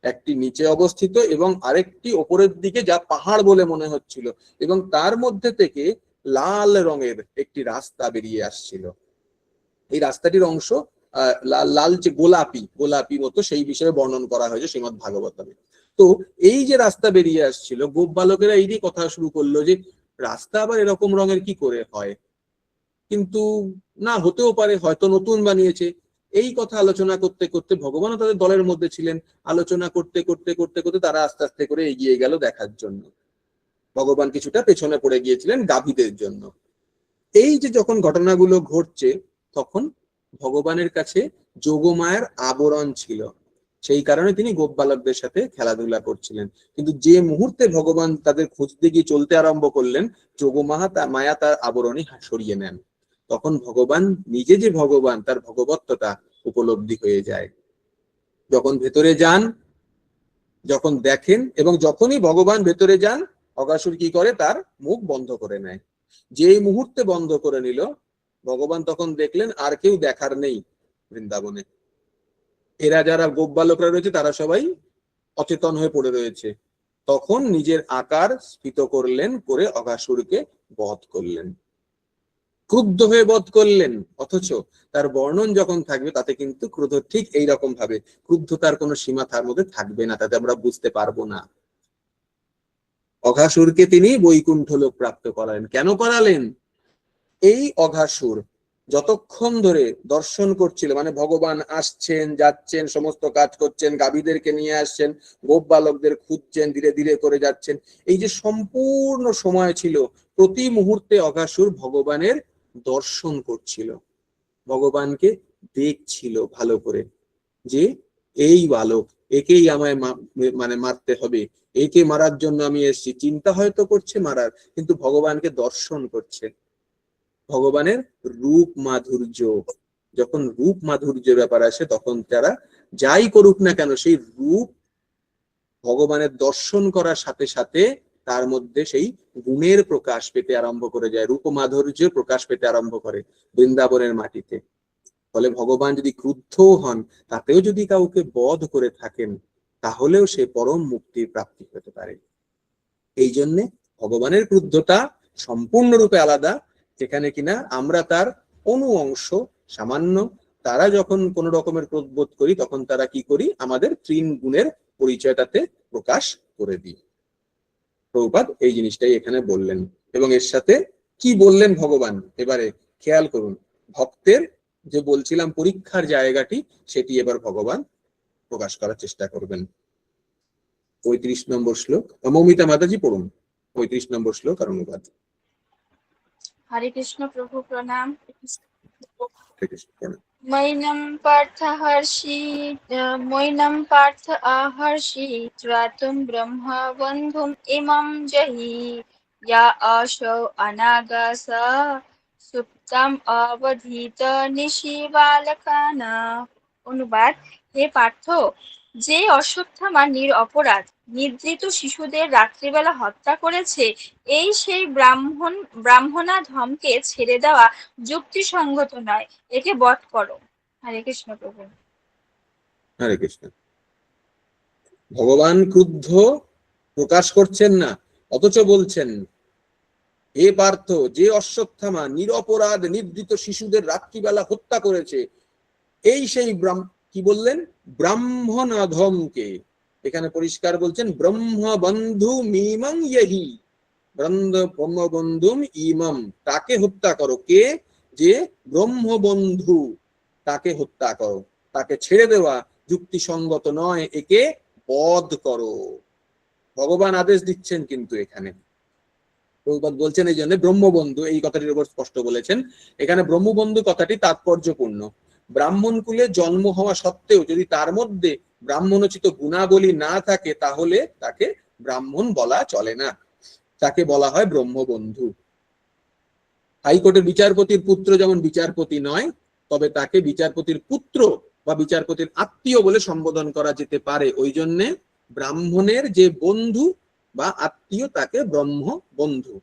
Speaker 1: একটি নিচে অবস্থিত এবং আরেকটি ওপরের দিকে, যা পাহাড় বলে মনে হচ্ছিল, এবং তার মধ্যে থেকে লাল রঙের একটি রাস্তা বেরিয়ে আসছিল। এই রাস্তাটির অংশ লালচে গোলাপি মতো, সেই বিষয়ে বর্ণন করা হয়েছে শ্রীমদ্ ভাগবতমে। তো এই যে রাস্তা বেরিয়ে আসছিল, গোপ বালকেরা এই কথা শুরু করলো যে রাস্তা আবার এরকম রঙের কি করে হয়, কিন্তু না, হতেও পারে, হয়তো নতুন বানিয়েছে। এই কথা আলোচনা করতে করতে ভগবানও তাদের দলের মধ্যে ছিলেন। আলোচনা করতে করতে করতে করতে তারা আস্তে আস্তে করে এগিয়ে গেল দেখার জন্য। ভগবান কিছুটা পেছনে পড়ে গিয়েছিলেন গাভীদের জন্য। এই যে যখন ঘটনাগুলো ঘটছে, তখন ভগবানের কাছে যোগমায়ার আবরণ ছিল, সেই কারণে তিনি গোপ বালকদের সাথে খেলাধুলা করছিলেন। কিন্তু যে মুহূর্তে ভগবান তাদের খুঁজতে গিয়ে চলতে আরম্ভ করলেন, মায়া তার আবরণী সরিয়ে নেন। তখন ভগবান নিজে যে ভগবান, তার ভগবত্বতা উপলব্ধি হয়ে যায়। যখন ভেতরে যান, যখন দেখেন, এবং যখনই ভগবান ভেতরে যান, অঘাসুর কি করে? তার মুখ বন্ধ করে নেয়। যে মুহূর্তে বন্ধ করে নিল, ভগবান তখন দেখলেন আর কেউ দেখার নেই বৃন্দাবনে। এরা যারা গোপ বালকরা রয়েছে তারা সবাই অচেতন হয়ে পড়ে রয়েছে। তখন নিজের আকার স্ফীত করলেন, করে অঘাসুরকে বধ করলেন, ক্রুদ্ধ হয়ে বধ করলেন। অথচ তার বর্ণন যখন থাকবে তাতে কিন্তু ক্রোধ ঠিক এইরকম ভাবে, ক্রুদ্ধতার কোনো সীমা তার মধ্যে থাকবে না, তাতে আমরা বুঝতে পারবো না। অঘাসুরকে তিনি বৈকুণ্ঠ লোক প্রাপ্ত করালেন। কেন করালেন? এই অঘাসুর যতক্ষণ ধরে দর্শন করছিল, মানে ভগবান আসছেন যাচ্ছেন, সমস্ত কাজ করছেন, গাভীদেরকে নিয়ে আসছেন, গোপ বালকদের খুঁজছেন, ধীরে ধীরে করে যাচ্ছেন, এই যে সম্পূর্ণ সময় ছিল, প্রতি মুহূর্তে অঘাসুর ভগবানের দর্শন করছিল, ভগবানকে দেখছিল ভালো করে, যে এই বালক, একেই আমায় মানে মারতে হবে, একে মারার জন্য আমি এসেছি। চিন্তা হয়তো করছে মারার, কিন্তু ভগবানকে দর্শন করছে। ভগবানের রূপ মাধুর্য, যখন রূপ মাধুর্যের ব্যাপার আসে তখন তারা যাই করুক না কেন, সেই রূপ ভগবানের দর্শন করার সাথে সাথে তার মধ্যে সেই গুণের প্রকাশ পেতে আরম্ভ করে যায়, রূপ মাধুর্য প্রকাশ পেতে আরম্ভ করে বৃন্দাবনের মাটিতে। ফলে ভগবান যদি ক্রুদ্ধ হন, তাতেও যদি কাউকে বধ করে থাকেন, তাহলেও সে পরম মুক্তির প্রাপ্তি হতে পারে। এই জন্যে ভগবানের ক্রুদ্ধতা সম্পূর্ণরূপে আলাদা, যেখানে কিনা আমরা তার অনু অংশ সামান্য। তারা যখন কোন রকমের ক্রোধ বোধ করি, তখন তারা কি করি, আমাদের ত্রিন গুণের পরিচয় তাতে প্রকাশ করে দিই। প্রভুপাদ এই জিনিসটাই এখানে বললেন, এবং এর সাথে কি বললেন ভগবান এবারে খেয়াল করুন। ভক্তের যে বলছিলাম পরীক্ষার জায়গাটি, সেটি এবার ভগবান প্রকাশ করার চেষ্টা করবেন। 35 নম্বর শ্লোক, মৌমিতা মাতাজি পড়ুন 35 নম্বর শ্লোক আর অনুবাদ।
Speaker 8: হরে কৃষ্ণ প্রভু প্রণাম।
Speaker 1: হরে কৃষ্ণ প্রণাম।
Speaker 8: মৈনম পার্থ আহর্ষি ত্রাতুম ব্রহ্ম বন্ধুম ইমম জহি ইয়া আশৌ অনাগাস সুপ্তম অবধীত নিশি বালকানা। অনুবাদ: হে পার্থ, যে অশ্বত্থামা নিরপরাধ নিদ্রিত শিশুদের রাত্রিবেলা হত্যা করেছে, এই সেই ব্রাহ্মণাধমকে ছেড়ে দেওয়া যুক্তিসঙ্গত নয়, একে বধ করো। হরে কৃষ্ণ প্রভু।
Speaker 1: হরে কৃষ্ণ। ভগবান ক্রুদ্ধ প্রকাশ করছেন না, অথচ বলছেন, হে পার্থ, যে অশ্বত্থামা নিরপরাধ নিদ্রিত শিশুদের রাত্রিবেলা হত্যা করেছে, এই সেই কি বললেন, ব্রাহ্মণাধমকে। এখানে পরিষ্কার বলছেন ব্রহ্মবন্ধু মিমং ইহি, ব্রহ্মবন্ধুম ইমম, তাকে হত্যা করো। কে? যে ব্রহ্মবন্ধু, তাকে হত্যা করো। তাকে ছেড়ে দেওয়া যুক্তিসঙ্গত নয়, একে বধ করো। ভগবান আদেশ দিচ্ছেন, কিন্তু এখানে প্রভুপাদ বলছেন এই জন্য ব্রহ্মবন্ধু, এই কথাটির উপর স্পষ্ট বলেছেন। এখানে ব্রহ্মবন্ধু কথাটি তাৎপর্যপূর্ণ। ব্রাহ্মণ কুলে জন্ম হওয়া সত্ত্বেও যদি তার মধ্যে ব্রাহ্মণোচিত গুণাবলী না থাকে, তাহলে তাকে ব্রাহ্মণ বলা চলে না, তাকে বলা হয় ব্রহ্মবন্ধু। হাইকোর্টের বিচারপতির পুত্র যেমন বিচারপতি নয়, তবে তাকে বিচারপতির পুত্র বা বিচারপতির আত্মীয় বলে সম্বোধন করা যেতে পারে। ওই জন্যে ব্রাহ্মণের যে বন্ধু বা আত্মীয়, তাকে ব্রহ্মবন্ধু।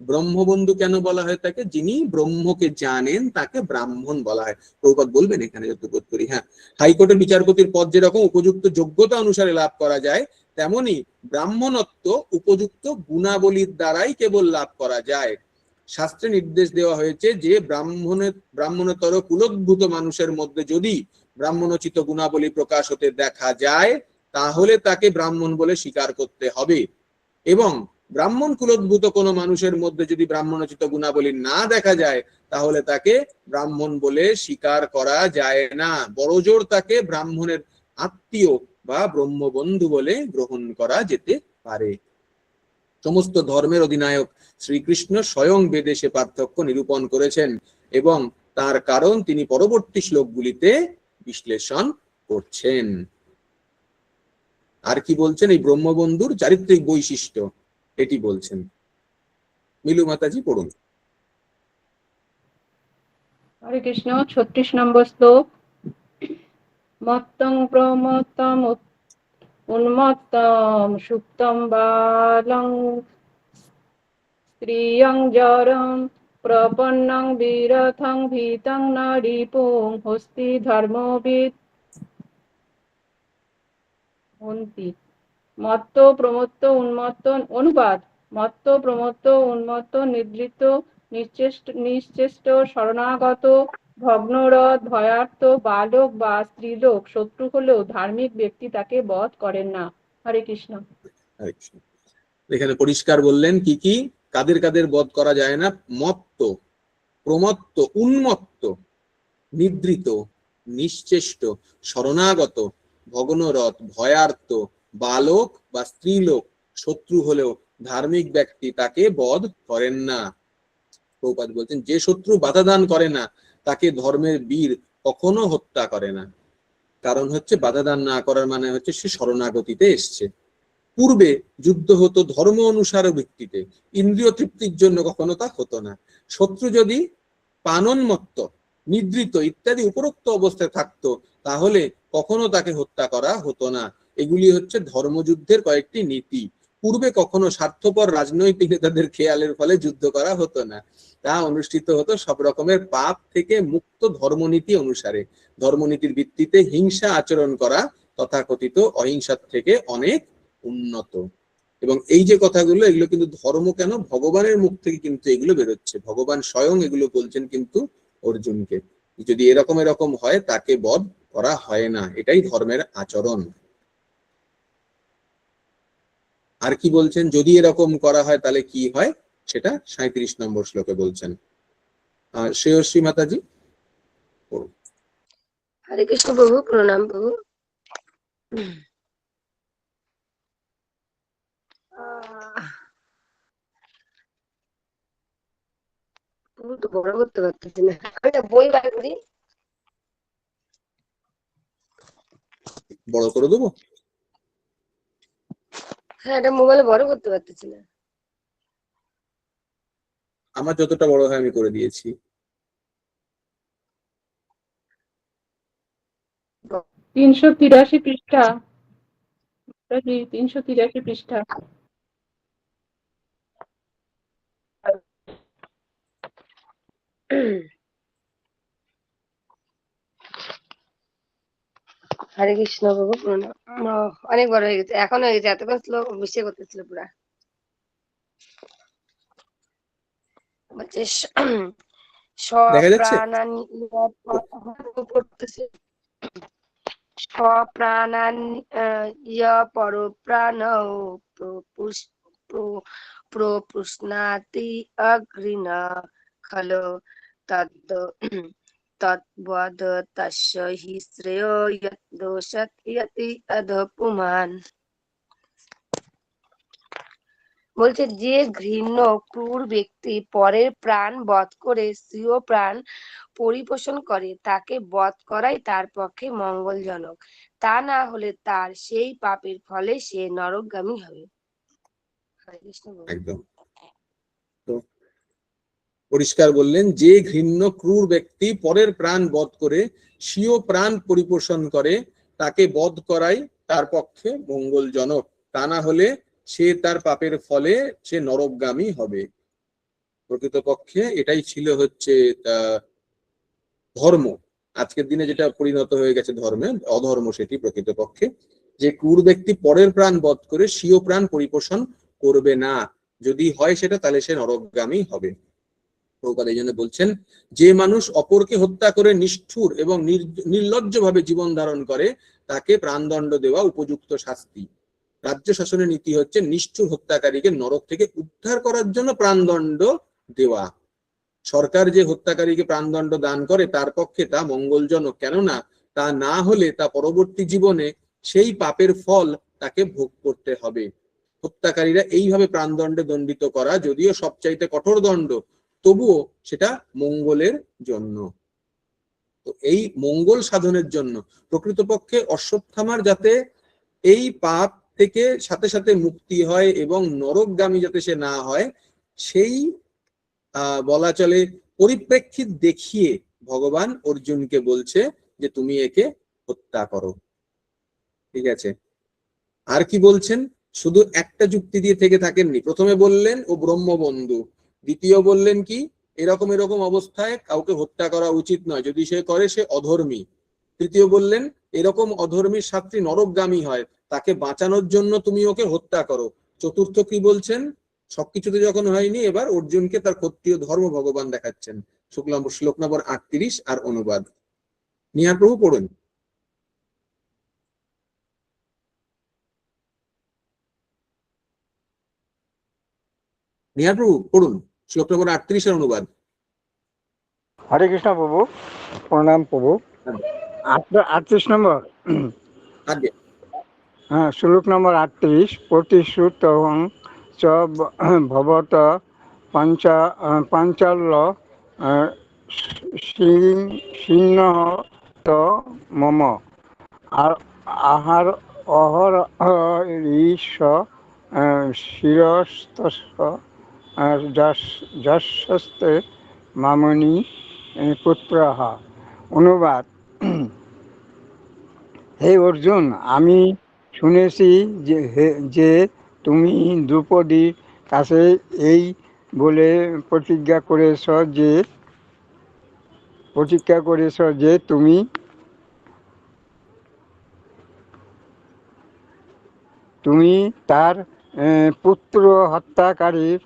Speaker 1: ব্রহ্মবন্ধু কেন বলা হয় তাকে? যিনি ব্রহ্মকে জানেন তাকে ব্রাহ্মণ বলা হয়। প্রভুপাদ বলবেন এখানে যতটুকু করি। হ্যাঁ, হাইকোর্টের বিচারপতির পদ যেরকম উপযুক্ত যোগ্যতা অনুসারে লাভ করা যায়, তেমনি ব্রাহ্মণত্ব উপযুক্ত গুণাবলীর দ্বারাই কেবল লাভ করা যায়। শাস্ত্রে নির্দেশ দেওয়া হয়েছে যে ব্রাহ্মণতর কুলোদ্ভূত মানুষের মধ্যে যদি ব্রাহ্মণোচিত গুণাবলী প্রকাশ হতে দেখা যায়, তাহলে তাকে ব্রাহ্মণ বলে স্বীকার করতে হবে। এবং ব্রাহ্মণ কুলোদ্ভূত কোনো মানুষের মধ্যে যদি ব্রাহ্মণোচিত গুণাবলী না দেখা যায়, তাহলে তাকে ব্রাহ্মণ বলে স্বীকার করা যায় না। বড়জোর তাকে ব্রাহ্মণের আত্মীয় বা ব্রহ্মবন্ধু বলে গ্রহণ করা যেতে পারে। সমস্ত ধর্মের অধিনায়ক শ্রীকৃষ্ণ স্বয়ং বেদে সে পার্থক্য নিরূপণ করেছেন, এবং তার কারণ তিনি পরবর্তী শ্লোকগুলিতে বিশ্লেষণ করছেন। আর কি বলছেন? এই ব্রহ্মবন্ধুর চারিত্রিক বৈশিষ্ট্য এটি বলছেন। মিলু মাতাজি পড়ুন।
Speaker 9: হরে কৃষ্ণ। 36 নম্বর শ্লোক। মত্তং প্রমত্তম উন্মত্তম সুপ্তম বালং স্ত্রিয়ং জরং প্রপন্নং বিরথং ভীতং নরিপুং হস্তি ধর্মবিদ হন্তি। মত্ত প্রমত্ত উন্মত্ত অনুবাদ। মত্ত প্রমত্ত উন্মত্ত নিদ্রিত নিশ্চেষ্ট শরণাগত ভগ্নরথ ভয়ার্থ বালক বা স্ত্রীলোক শত্রু হলেও ধার্মিক ব্যক্তি তাকে বধ করেন না। হরে কৃষ্ণ।
Speaker 1: হরে কৃষ্ণ। এখানে পরিষ্কার বললেন কি কি কাদের কাদের বধ করা যায় না। মত্ত, প্রমত্ত, উন্মত্ত, নিদ্রিত, নিশ্চেষ্ট, শরণাগত, ভগ্নরথ, ভয়ার্ত, বালক বা স্ত্রীলোক শত্রু হলেও ধার্মিক ব্যক্তি তাকে বধ করেন না। প্রভুপাদ বলছেন যে শত্রু বাধা দান করে না তাকে ধর্মের বীর কখনো হত্যা করে না। কারণ হচ্ছে বাধা দান না করার মানে হচ্ছে সে শরণাগতিতে এসছে। পূর্বে যুদ্ধ হতো ধর্ম অনুসারে ভিত্তিতে, ইন্দ্রিয় তৃপ্তির জন্য কখনো তা হতো না। শত্রু যদি পানন্মত্ত, নিদ্রিত ইত্যাদি উপরোক্ত অবস্থায় থাকতো তাহলে কখনো তাকে হত্যা করা হতো না। এগুলি হচ্ছে ধর্মযুদ্ধের কয়েকটি নীতি। পূর্বে কখনো স্বার্থপর রাজনৈতিক নেতাদের খেয়ালের ফলে যুদ্ধ করা হতো না, তা অনুষ্ঠিত হতো সব রকমের পাপ থেকে মুক্ত ধর্মনীতি অনুসারে। ধর্মনীতির ভিত্তিতে হিংসা আচরণ করা তথাকথিত অহিংসার থেকে অনেক উন্নত। এবং এই যে কথাগুলো এগুলো কিন্তু ধর্ম কেন, ভগবানের মুখ থেকে কিন্তু এগুলো বেরোচ্ছে। ভগবান স্বয়ং এগুলো বলছেন কিন্তু অর্জুনকে, যদি এরকম এরকম হয় তাকে বধ করা হয় না, এটাই ধর্মের আচরণ। আর কি বলছেন, যদি এরকম করা হয় তাহলে কি হয় সেটা 37 নম্বর শ্লোকে বলছেন। শ্রেয়সী মাতাজি।
Speaker 2: হরে কৃষ্ণ প্রভু, প্রণাম প্রভু। প্রভু তো বড় করতে পারতেছি না, আমি একটা বই বার করি।
Speaker 1: বড় করে দেবো?
Speaker 2: হ্যাঁ, এটা মোবাইলে বড় করতে পারতেছি না।
Speaker 1: আমার যতটা বড় হয় আমি করে দিয়েছি।
Speaker 9: 383 পৃষ্ঠা, 383 পৃষ্ঠা।
Speaker 2: হরে কৃষ্ণ প্রভু, প্রণাম। অনেক বড় হয়ে গেছে, এখন হয়ে গেছে, এতক্ষণ স্লো মিশে করতেছিল পুরা। বলছে
Speaker 1: দেখা যাচ্ছে?
Speaker 2: স্বপ্রাণান্য় পরপ্রাণৌ প্রপুষ্ণাতি অগ্রিণা খলু তদ্বদ তস্য হি শ্রেয়ো যৎ দোষাৎ ইয়তি অধপুমান্। বলছে যে ঘৃণ্য ক্রূর ব্যক্তি পরের প্রাণ বধ করে স্বীয় প্রাণ পরিপোষণ করে তাকে বধ করাই তার পক্ষে মঙ্গলজনক, তা না হলে তার সেই পাপের ফলে সে নরকগামী হবে।
Speaker 1: একদম তো পরিষ্কার বললেন, যে ঘৃণ্য ক্রূর ব্যক্তি পরের প্রাণ বধ করে স্বীয় প্রাণ পরিপোষণ করে তাকে বধ করাই তার পক্ষে মঙ্গলজনক, তা না হলে সে তার পাপের ফলে সে নরকগামী হবে। প্রকৃতপক্ষে এটাই ছিল হচ্ছে ধর্ম। আজকের দিনে যেটা পরিণত হয়ে গেছে ধর্মে, অধর্ম সেটি প্রকৃতপক্ষে। যে ক্রূর ব্যক্তি পরের প্রাণ বধ করে স্বীয় প্রাণ পরিপোষণ করবে না, যদি হয় সেটা তাহলে সে নরকগামী হবে। প্রভুপাদ এই জন্য বলছেন, যে মানুষ অপরকে হত্যা করে নিষ্ঠুর এবং নির্লজ্জভাবে জীবন ধারণ করে তাকে প্রাণদণ্ড দেওয়া উপযুক্ত শাস্তি। রাজ্য শাসনের নীতি হচ্ছে নিষ্ঠুর হত্যাকারীকে নরক থেকে উদ্ধার করার জন্য প্রাণদণ্ড দেওয়া। সরকার যে হত্যাকারীকে প্রাণদণ্ড দান করে তার পক্ষে তা মঙ্গলজনক, কেননা তা না হলে তা পরবর্তী জীবনে সেই পাপের ফল তাকে ভোগ করতে হবে। হত্যাকারীরা এইভাবে প্রাণদণ্ডে দণ্ডিত করা যদিও সবচাইতে কঠোর দণ্ড, তবুও সেটা মঙ্গলের জন্য। তো এই মঙ্গল সাধনের জন্য প্রকৃতপক্ষে অশ্বত্থামার যাতে এই পাপ থেকে সাথে সাথে মুক্তি হয় এবং নরকগামী যাতে সে না হয়, সেই বলা চলে পরিপ্রেক্ষিত দেখিয়ে ভগবান অর্জুনকে বলছে যে তুমি একে হত্যা করো। ঠিক আছে, আর কি বলছেন, শুধু একটা যুক্তি দিয়ে থেকে থাকেননি। প্রথমে বললেন ও ব্রহ্মবন্ধু, দ্বিতীয় বললেন কি এরকম এরকম অবস্থায় কাউকে হত্যা করা উচিত নয়, যদি সে করে সে অধর্মী। তৃতীয় বললেন এরকম অধর্মীর সাথী নরকগামী হয়, তাকে বাঁচানোর জন্য তুমি ওকে হত্যা করো। চতুর্থ কি বলছেন? সবকিছুতে যখন হয়নি, এবার অর্জুনকে তার ক্ষত্রিয় ধর্ম ভগবান দেখাচ্ছেন। শ্লোক নম্বর 38 আর অনুবাদ। নিহার প্রভু পড়ুন। নিহার প্রভু পড়ুন শ্লোক নম্বর 38 এর অনুবাদ।
Speaker 10: হরে কৃষ্ণ প্রভু, প্রণাম প্রভু। 38 নম্বর,
Speaker 1: আগে
Speaker 10: হ্যাঁ, শ্লোক নম্বর 38। প্রতিশ্রুতং চ ভবত পাঞ্চাল্য সিংহ ত মম আহার অহর ঈশ শিরস্তস্য যশস্তে মামনি পুত্রঃ। অনুবাদ: হে অর্জুন, আমি শুনেছি যে তুমি দ্রৌপদীর কাছে এই বলে প্রতিজ্ঞা করেছ যে তুমি তার পুত্র হত্যাকারীর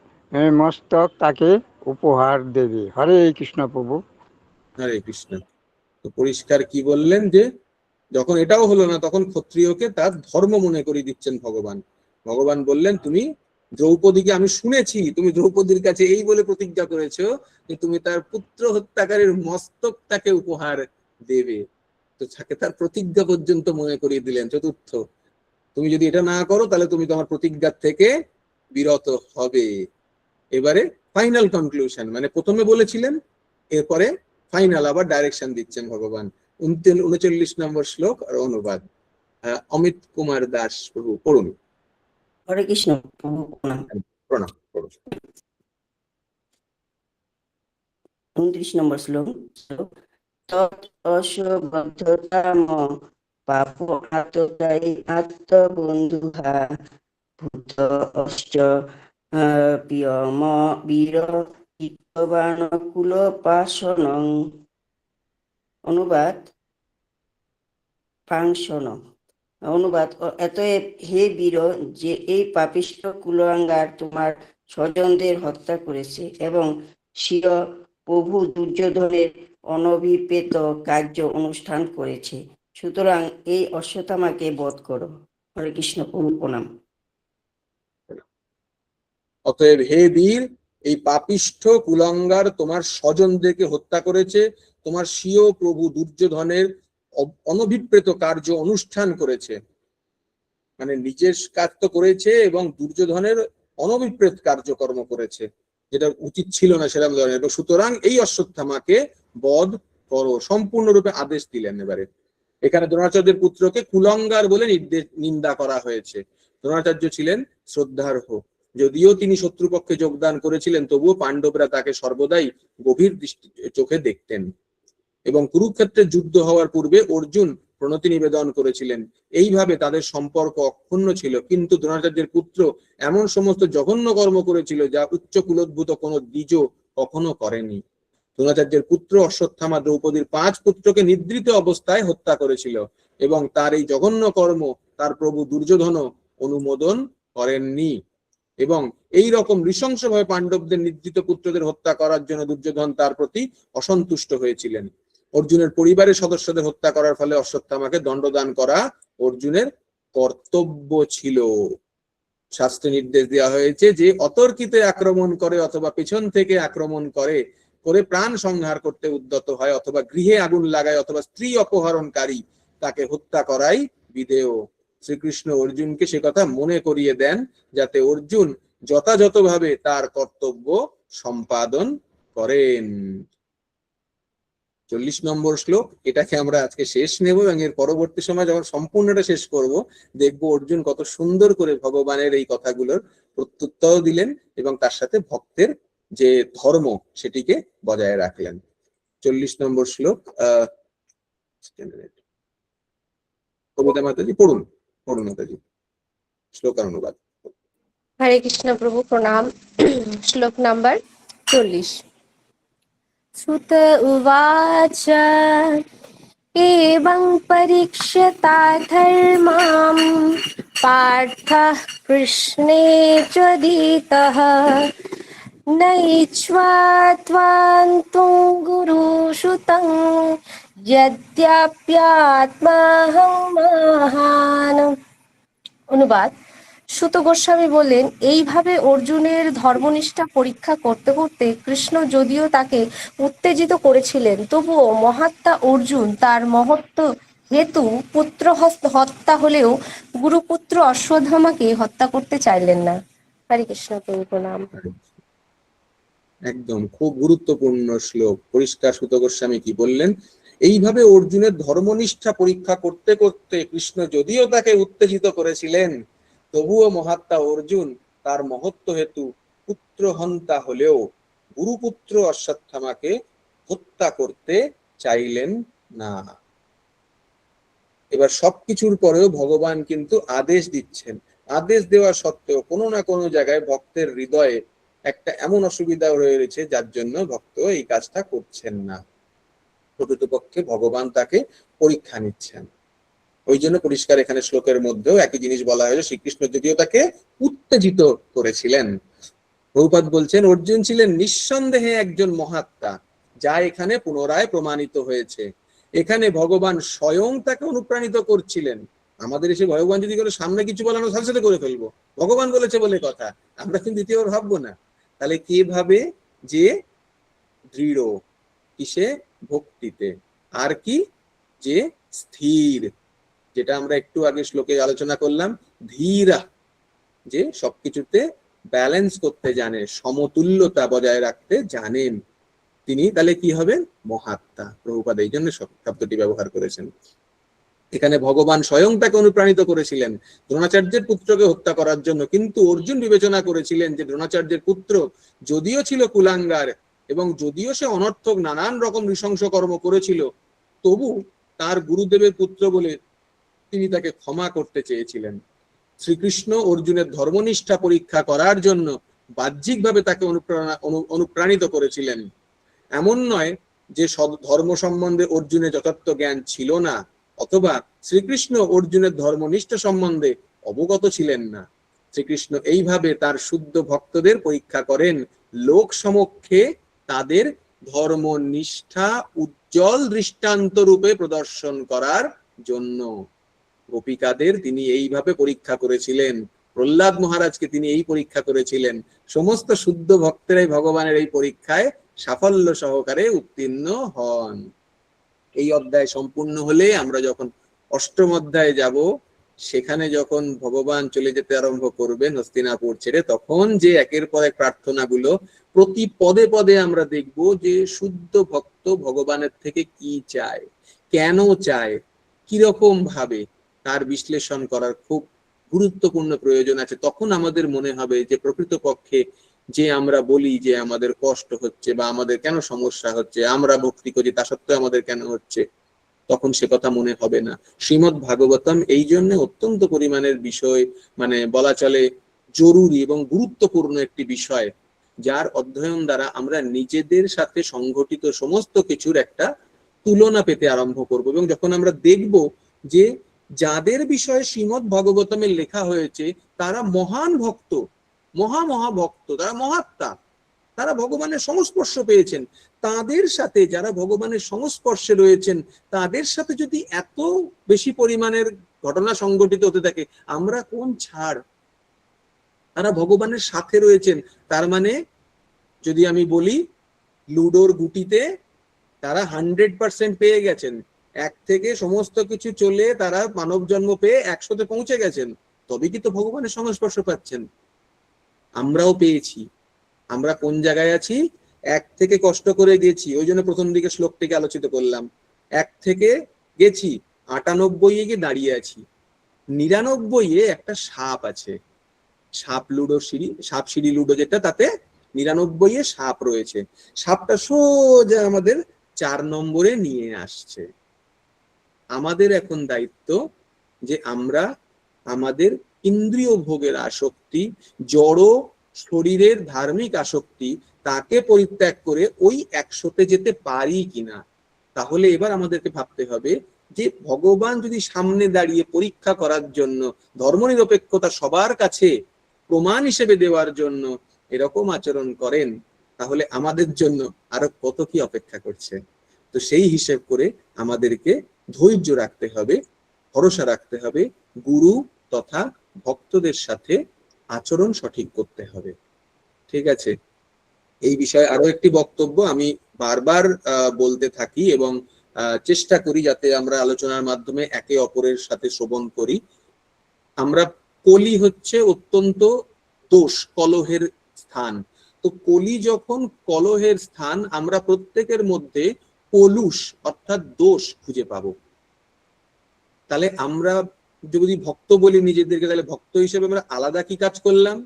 Speaker 10: মস্তক তাকে উপহার দেবে। হরে কৃষ্ণ প্রভু।
Speaker 1: হরে কৃষ্ণ। তো পরিষ্কার কি বললেন, যে যখন এটাও হলো না তখন ক্ষত্রিয়কে তার ধর্ম মনে করিয়ে দিচ্ছেন ভগবান। ভগবান বললেন, তুমি দ্রৌপদীকে, আমি শুনেছি তুমি দ্রৌপদীর কাছে এই বলে প্রতিজ্ঞা করেছো যে তুমি তার পুত্র হত্যাকারীর মস্তক তাকে উপহার দেবে। তো তাকে তার প্রতিজ্ঞা পর্যন্ত মনে করিয়ে দিলেন। চতুর্থ, তুমি যদি এটা না করো তাহলে তুমি তোমার প্রতিজ্ঞা থেকে বিরত হবে। এবারে ফাইনাল কনক্লুশন, মানে প্রথমে বলেছিলেন, এরপরে ফাইনাল আবার ডাইরেকশন দিচ্ছেন ভগবান। 39 নম্বর শ্লোক আর অনুবাদ। অমিত কুমার দাস প্রভু পড়ুন।
Speaker 11: হরে কৃষ্ণ প্রভু, প্রণাম।
Speaker 1: প্রণাম। পড়ুন।
Speaker 11: 29 নম্বর শ্লোক। তৎ অসবদ্ধতাম পাপ আততাই আত্মবন্ধুহা ভূত অশ্চ পিয়ম বীর চিত্তবান কুলপাশনং। অনুবাদ: পাংশন। অনুবাদ: অতএব হে বীর, যে এই পাপিষ্ঠ কুলাঙ্গার তোমার স্বজনদের হত্যা করেছে এবং শির প্রভু দুর্যোধনের অনভিপ্রেত কার্য অনুষ্ঠান করেছে, সুতরাং এই অশ্বত্থামাকে বধ করো। হরে কৃষ্ণ প্রভু, প্রণাম।
Speaker 1: অতএব হে বীর, এই পাপিষ্ঠ কুলাঙ্গার তোমার স্বজনদেরকে হত্যা করেছে, তোমার স্বীয় প্রভু দুর্যোধনের অনভিপ্রেত কার্য অনুষ্ঠান করেছে। মানে নিজের কাজ তো করেছে এবং দুর্যোধনের অনভিপ্রেত কার্যকর্ম করেছে, যেটা উচিত ছিল না সেরকম ধরনের। সুতরাং এই অশ্বত্থামাকে বধ করো, সম্পূর্ণরূপে আদেশ দিলেন। এবারে এখানে দ্রোণাচার্যের পুত্রকে কুলঙ্গার বলে নিন্দা করা হয়েছে। দ্রোণাচার্য ছিলেন শ্রদ্ধার্হ, যদিও তিনি শত্রুপক্ষে যোগদান করেছিলেন, তবুও পাণ্ডবরা তাকে সর্বদাই গভীর চোখে দেখতেন। এবং কুরুক্ষেত্রের যুদ্ধ হওয়ার পূর্বে অর্জুন প্রণতি নিবেদন করেছিলেন। এইভাবে তাদের সম্পর্ক অক্ষুণ্ণ ছিল। কিন্তু দ্রোণাচার্যের পুত্র এমন সমস্ত জঘন্য কর্ম করেছিল যা উচ্চ কুলোদ্ভূত কোনো দ্বিজ কখনো করেনি। দ্রোণাচার্যের পুত্র অশ্বত্থামা দ্রৌপদীর 5 পুত্রকে নিদ্রিত অবস্থায় হত্যা করেছিল এবং তার এই জঘন্য কর্ম তার প্রভু দুর্যোধন অনুমোদন করেননি। এবং এই রকম নৃশংসভাবে পাণ্ডবদের নিদ্রিত পুত্রদের হত্যা করার জন্য দুর্যোধন তার প্রতি অসন্তুষ্ট হয়েছিলেন। অর্জুনের পরিবারের সদস্যদের হত্যা করার ফলে অশ্বত্থামাকে দণ্ডদান করা অর্জুনের কর্তব্য ছিল। শাস্ত্রে নির্দেশ দেওয়া হয়েছে যে অতর্কিতে আক্রমণ করে অথবা পেছন থেকে আক্রমণ করে প্রাণ সংহার করতে উদ্যত হয়, অথবা গৃহে আগুন লাগায়, অথবা স্ত্রী অপহরণকারী, তাকে হত্যা করাই বিধেয়। শ্রীকৃষ্ণ অর্জুনকে সে কথা মনে করিয়ে দেন যাতে অর্জুন যথাযথভাবে তার কর্তব্য সম্পাদন করেন। 40 নম্বর শ্লোক, এটাকে আমরা আজকে শেষ নেব এবং এর পরবর্তী সময় যখন সম্পূর্ণটা শেষ করব, দেখব অর্জুন কত সুন্দর করে ভগবানের এই কথাগুলোর প্রত্যুত্তর দিলেন এবং তার সাথে ভক্তের যে ধর্ম সেটিকে বজায় রাখলেন। 40 নম্বর শ্লোক কবিতা মাতাজি পড়ুন। পড়ুন মাতাজি, শ্লোক অনুবাদ।
Speaker 2: হরে কৃষ্ণ প্রভু, প্রণাম। শ্লোক নাম্বার 40। সুত উবাচ एवं परीक्ष्यता धर्मां पार्थः कृष्णे त्वदितः नैच्छ्वात्वान्तं गुरुसुतं यद्याप्यात्माहं महान्। অনুবাদ: সুত গোস্বামী বললেন, এইভাবে অর্জুনের ধর্মনিষ্ঠা পরীক্ষা করতে করতে কৃষ্ণ যদিও তাকে উত্তেজিত করেছিলেন, তবুও মহাত্মা অর্জুন তার মহত্ব হেতু পুত্র হত্যা হলেও গুরুপুত্র অশ্বত্থামাকে হত্যা করতে চাইলেন না। হরে কৃষ্ণ, প্রভু প্রণাম।
Speaker 1: একদম খুব গুরুত্বপূর্ণ শ্লোক। পরিষ্কার সুত গোস্বামী কি বললেন? এইভাবে অর্জুনের ধর্মনিষ্ঠা পরীক্ষা করতে করতে কৃষ্ণ যদিও তাকে উত্তেজিত করেছিলেন, তবুও মহাত্মা অর্জুন তার মহত্ব হেতু পুত্র হন্তা হলেও গুরুপুত্র অশ্বত্থামাকে হত্যা করতে চাইলেন না। এবার সবকিছুর পরেও ভগবান কিন্তু আদেশ দিচ্ছেন। আদেশ দেওয়া সত্ত্বেও কোনো না কোনো জায়গায় ভক্তের হৃদয়ে একটা এমন অসুবিধা রয়েছে যার জন্য ভক্ত এই কাজটা করছেন না। প্রকৃতপক্ষে ভগবান তাকে পরীক্ষা নিচ্ছেন। ওই জন্য পরিষ্কার এখানে শ্লোকের মধ্যেও একই জিনিস বলা হয়েছে। শ্রীকৃষ্ণ যদিও তাকে উত্তেজিত করেছিলেন, প্রভুপাদ বলছেন অর্জুন ছিলেন নিঃসন্দেহে একজন মহাত্মা, যা এখানে পুনরায় প্রমাণিত হয়েছে। এখানে ভগবান স্বয়ং তাকে অনুপ্রাণিত করছিলেন। আমাদের এসে ভগবান যদি করে সামনে কিছু বলানো সাথে সাথে করে ফেলবো, ভগবান বলেছে বলে কথা, আমরা কিন্তু দ্বিতীয়বার ভাববো না। তাহলে কে ভাবে যে দৃঢ় কিসে? ভক্তিতে। আর কি? যে স্থির, যেটা আমরা একটু আগে শ্লোকে আলোচনা করলাম, ধীরা, যে সবকিছুতে ব্যালেন্স করতে জানে, সমতুল্যতা বজায় রাখতে জানেন, তিনি তাহলে কি হবেন? মহাত্মা। প্রভুপাদ এই জন্য শব্দটি ব্যবহার করেছেন। এখানে ভগবান স্বয়ং তাকে অনুপ্রাণিত করেছিলেন দ্রোণাচার্যের পুত্রকে হত্যা করার জন্য, কিন্তু অর্জুন বিবেচনা করেছিলেন যে দ্রোণাচার্যের পুত্র যদিও ছিল কুলাঙ্গার এবং যদিও সে অনর্থক নানান রকম নৃশংস কর্ম করেছিল, তবু তার গুরুদেবের পুত্র বলে তিনি তাকে ক্ষমা করতে চেয়েছিলেন। শ্রীকৃষ্ণ অর্জুনের ধর্মনিষ্ঠা পরীক্ষা করার জন্য বাহ্যিকভাবে তাকে অনুপ্রাণিত করেছিলেন। এমন নয় যে ধর্ম সম্বন্ধে অর্জুনের যথার্থ জ্ঞান ছিল না, অথবা শ্রীকৃষ্ণ অর্জুনের ধর্মনিষ্ঠা সম্বন্ধে অবগত ছিলেন না। শ্রীকৃষ্ণ এইভাবে তার শুদ্ধ ভক্তদের পরীক্ষা করেন লোক সমক্ষে তাদের ধর্মনিষ্ঠা উজ্জ্বল দৃষ্টান্ত রূপে প্রদর্শন করার জন্য। গোপিকাদের তিনি এইভাবে পরীক্ষা করেছিলেন, প্রহ্লাদ মহারাজকে তিনি এই পরীক্ষা করেছিলেন। সমস্ত শুদ্ধ ভক্তেরাই ভগবানের এই পরীক্ষায় সাফল্য সহকারে উত্তীর্ণ হন। এই অধ্যায় সম্পূর্ণ হলে আমরা যখন অষ্টম অধ্যায়ে যাব, সেখানে যখন ভগবান চলে যেতে আরম্ভ করবেন হস্তিনাপুর ছেড়ে, তখন যে একের পর এক প্রার্থনাগুলো প্রতি পদে পদে আমরা দেখব যে শুদ্ধ ভক্ত ভগবানের থেকে কি চায়, কেন চায়, কিরকম ভাবে, তার বিশ্লেষণ করার খুব গুরুত্বপূর্ণ প্রয়োজন আছে। তখন আমাদের মনে হবে যে প্রকৃতপক্ষে যে আমরা বলি যে আমাদের কষ্ট হচ্ছে বা আমাদের কেন সমস্যা হচ্ছে, আমরা ভক্তি করি তা সত্ত্বেও আমাদের কেন হচ্ছে, তখন সে কথা মনে হবে না। শ্রীমদ্ ভাগবতম এই জন্য অত্যন্ত পরিমাণের বিষয়, মানে বলা চলে জরুরি এবং গুরুত্বপূর্ণ একটি বিষয়, যার অধ্যয়ন দ্বারা আমরা নিজেদের সাথে সংঘটিত সমস্ত কিছুর একটা তুলনা পেতে আরম্ভ করব। এবং যখন আমরা দেখব যে যাদের বিষয়ে শ্রীমদ্ ভাগবতমে লেখা হয়েছে তারা মহান ভক্ত, মহাভক্ত, তারা মহাত্মা, তারা ভগবানের সংস্পর্শ পেয়েছেন, তাদের সাথে যারা ভগবানের সংস্পর্শে রয়েছেন তাদের সাথে যদি এত বেশি পরিমাণের ঘটনা সংঘটিত হতে থাকে, আমরা কোন ছাড়? তারা ভগবানের সাথে রয়েছেন, তার মানে যদি আমি বলি লুডোর গুটিতে তারা 100% পেয়ে গেছেন, এক থেকে সমস্ত কিছু চলে তারা মানব জন্ম পেয়ে 100-তে পৌঁছে গেছেন, তবে কি তো ভগবানের সংস্পর্শ পাচ্ছেন। আমরাও পেয়েছি। আমরা কোন জায়গায় আছি? এক থেকে কষ্ট করে গেছি, ওই জন্য প্রথম দিকে শ্লোক থেকে আলোচিত করলাম। এক থেকে গেছি, 98-এ গিয়ে দাঁড়িয়ে আছি। 99-এ একটা সাপ আছে, সাপ সিঁড়ি লুডো যেটা, তাতে 99-এ সাপ রয়েছে। সাপটা সোজা আমাদের 4 নম্বরে নিয়ে আসছে। আমাদের এখন দায়িত্ব যে আমরা আমাদের ইন্দ্রিয় ভোগের আসক্তি, জড় শরীরের ধার্মিক আসক্তি, তাকে পরিত্যাগ করে ওই 100-তে যেতে পারি কিনা। তাহলে এবার আমাদেরকে ভাবতে হবে যে ভগবান যদি সামনে দাঁড়িয়ে পরীক্ষা করার জন্য, ধর্মনিরপেক্ষতা সবার কাছে প্রমাণ হিসেবে দেওয়ার জন্য এরকম আচরণ করেন, তাহলে আমাদের জন্য আরো কত কি অপেক্ষা করছে। তো সেই হিসেব করে আমাদেরকে ধৈর্য রাখতে হবে, ভরসা রাখতে হবে, গুরু তথা ভক্তদের সাথে আচরণ সঠিক করতে হবে। ঠিক আছে, এই বিষয়ে আরো একটি বক্তব্য আমি বারবার বলতে থাকি এবং চেষ্টা করি যাতে আমরা আলোচনার মাধ্যমে একে অপরের সাথে শ্রবণ করি। আমরা কলি হচ্ছে অত্যন্ত দোষ, কলহের স্থান। তো কলি যখন কলহের স্থান, আমরা প্রত্যেকের মধ্যে কলুষ অর্থাৎ দোষ খুঁজে পাবো। তাহলে আমরা যদি ভক্ত বলি নিজেদেরকে, তাহলে ভক্ত হিসেবে আমরা আলাদা কি কাজ করলাম?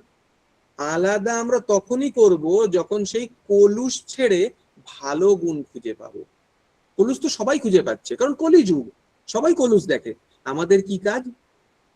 Speaker 1: আলাদা আমরা তখনই করব যখন সেই কলুষ ছেড়ে ভালো গুণ খুঁজে পাবো। কলুষ তো সবাই খুঁজে পাচ্ছে, কারণ কলিযুগ, সবাই কলুষ দেখে। আমাদের কি কাজ?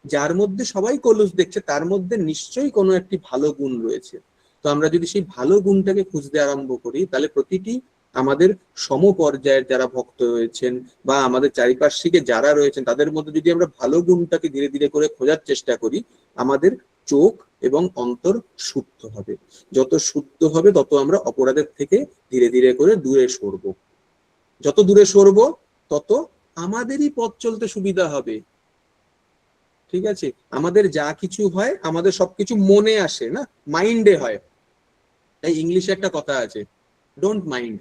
Speaker 1: যার মধ্যে সবাই কলুষ দেখছে তার মধ্যে নিশ্চয়ই কোনো একটি ভালো গুণ রয়েছে। তো আমরা যদি সেই ভালো গুণটাকে খুঁজতে আরম্ভ করি, তাহলে প্রতিটি আমাদের সমপর্যায়ের যারা ভক্ত রয়েছেন বা আমাদের চারিপার্শ্বিকে যারা রয়েছেন তাদের মধ্যে যদি আমরা ভালো গুণটাকে ধীরে ধীরে করে খোঁজার চেষ্টা করি, আমাদের চোখ এবং অন্তর শুদ্ধ হবে। যত শুদ্ধ হবে তত আমরা অপরাধের থেকে ধীরে ধীরে করে দূরে সরবো। যত দূরে সরবো তত আমাদেরই পথ চলতে সুবিধা হবে। ঠিক আছে, আমাদের যা কিছু হয় আমাদের সবকিছু মনে আসে না, মাইন্ডে হয়। তাই ইংলিশে একটা কথা আছে, ডোন্ট মাইন্ড।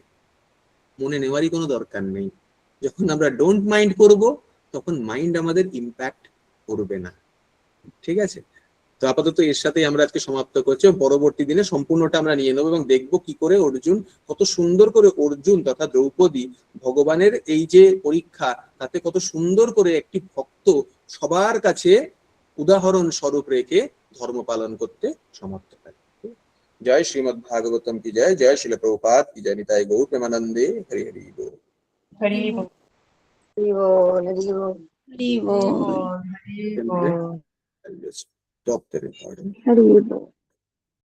Speaker 1: মনে নেওয়ারই কোনো দরকার নেই। যখন আমরা ডোন্ট মাইন্ড করব তখন মাইন্ড আমাদের ইম্প্যাক্ট করবে না। ঠিক আছে, তো আপাতত এর সাথেই আমরা আজকে সমাপ্ত করছি। পরবর্তী দিনে সম্পূর্ণটা আমরা নিয়ে নেবো এবং দেখবো কি করে অর্জুন, কত সুন্দর করে অর্জুন তথা দ্রৌপদী ভগবানের এই যে পরীক্ষা, তাতে কত সুন্দর করে একটি ভক্ত সবার কাছে উদাহরণ স্বরূপ রেখে ধর্ম পালন করতে সমর্থ হয়। জয় শ্রীমদ্ ভাগবতম কি জয়, জয় শিল প্রভুপাদ কি জয়, নিতাই গৌর প্রেমানন্দে, হরি হরি বল।
Speaker 8: হরি বল।
Speaker 2: হরি বল, হরি বল।
Speaker 8: হরি বল। হরি বল।
Speaker 1: Stop the recording.
Speaker 2: Hari ball.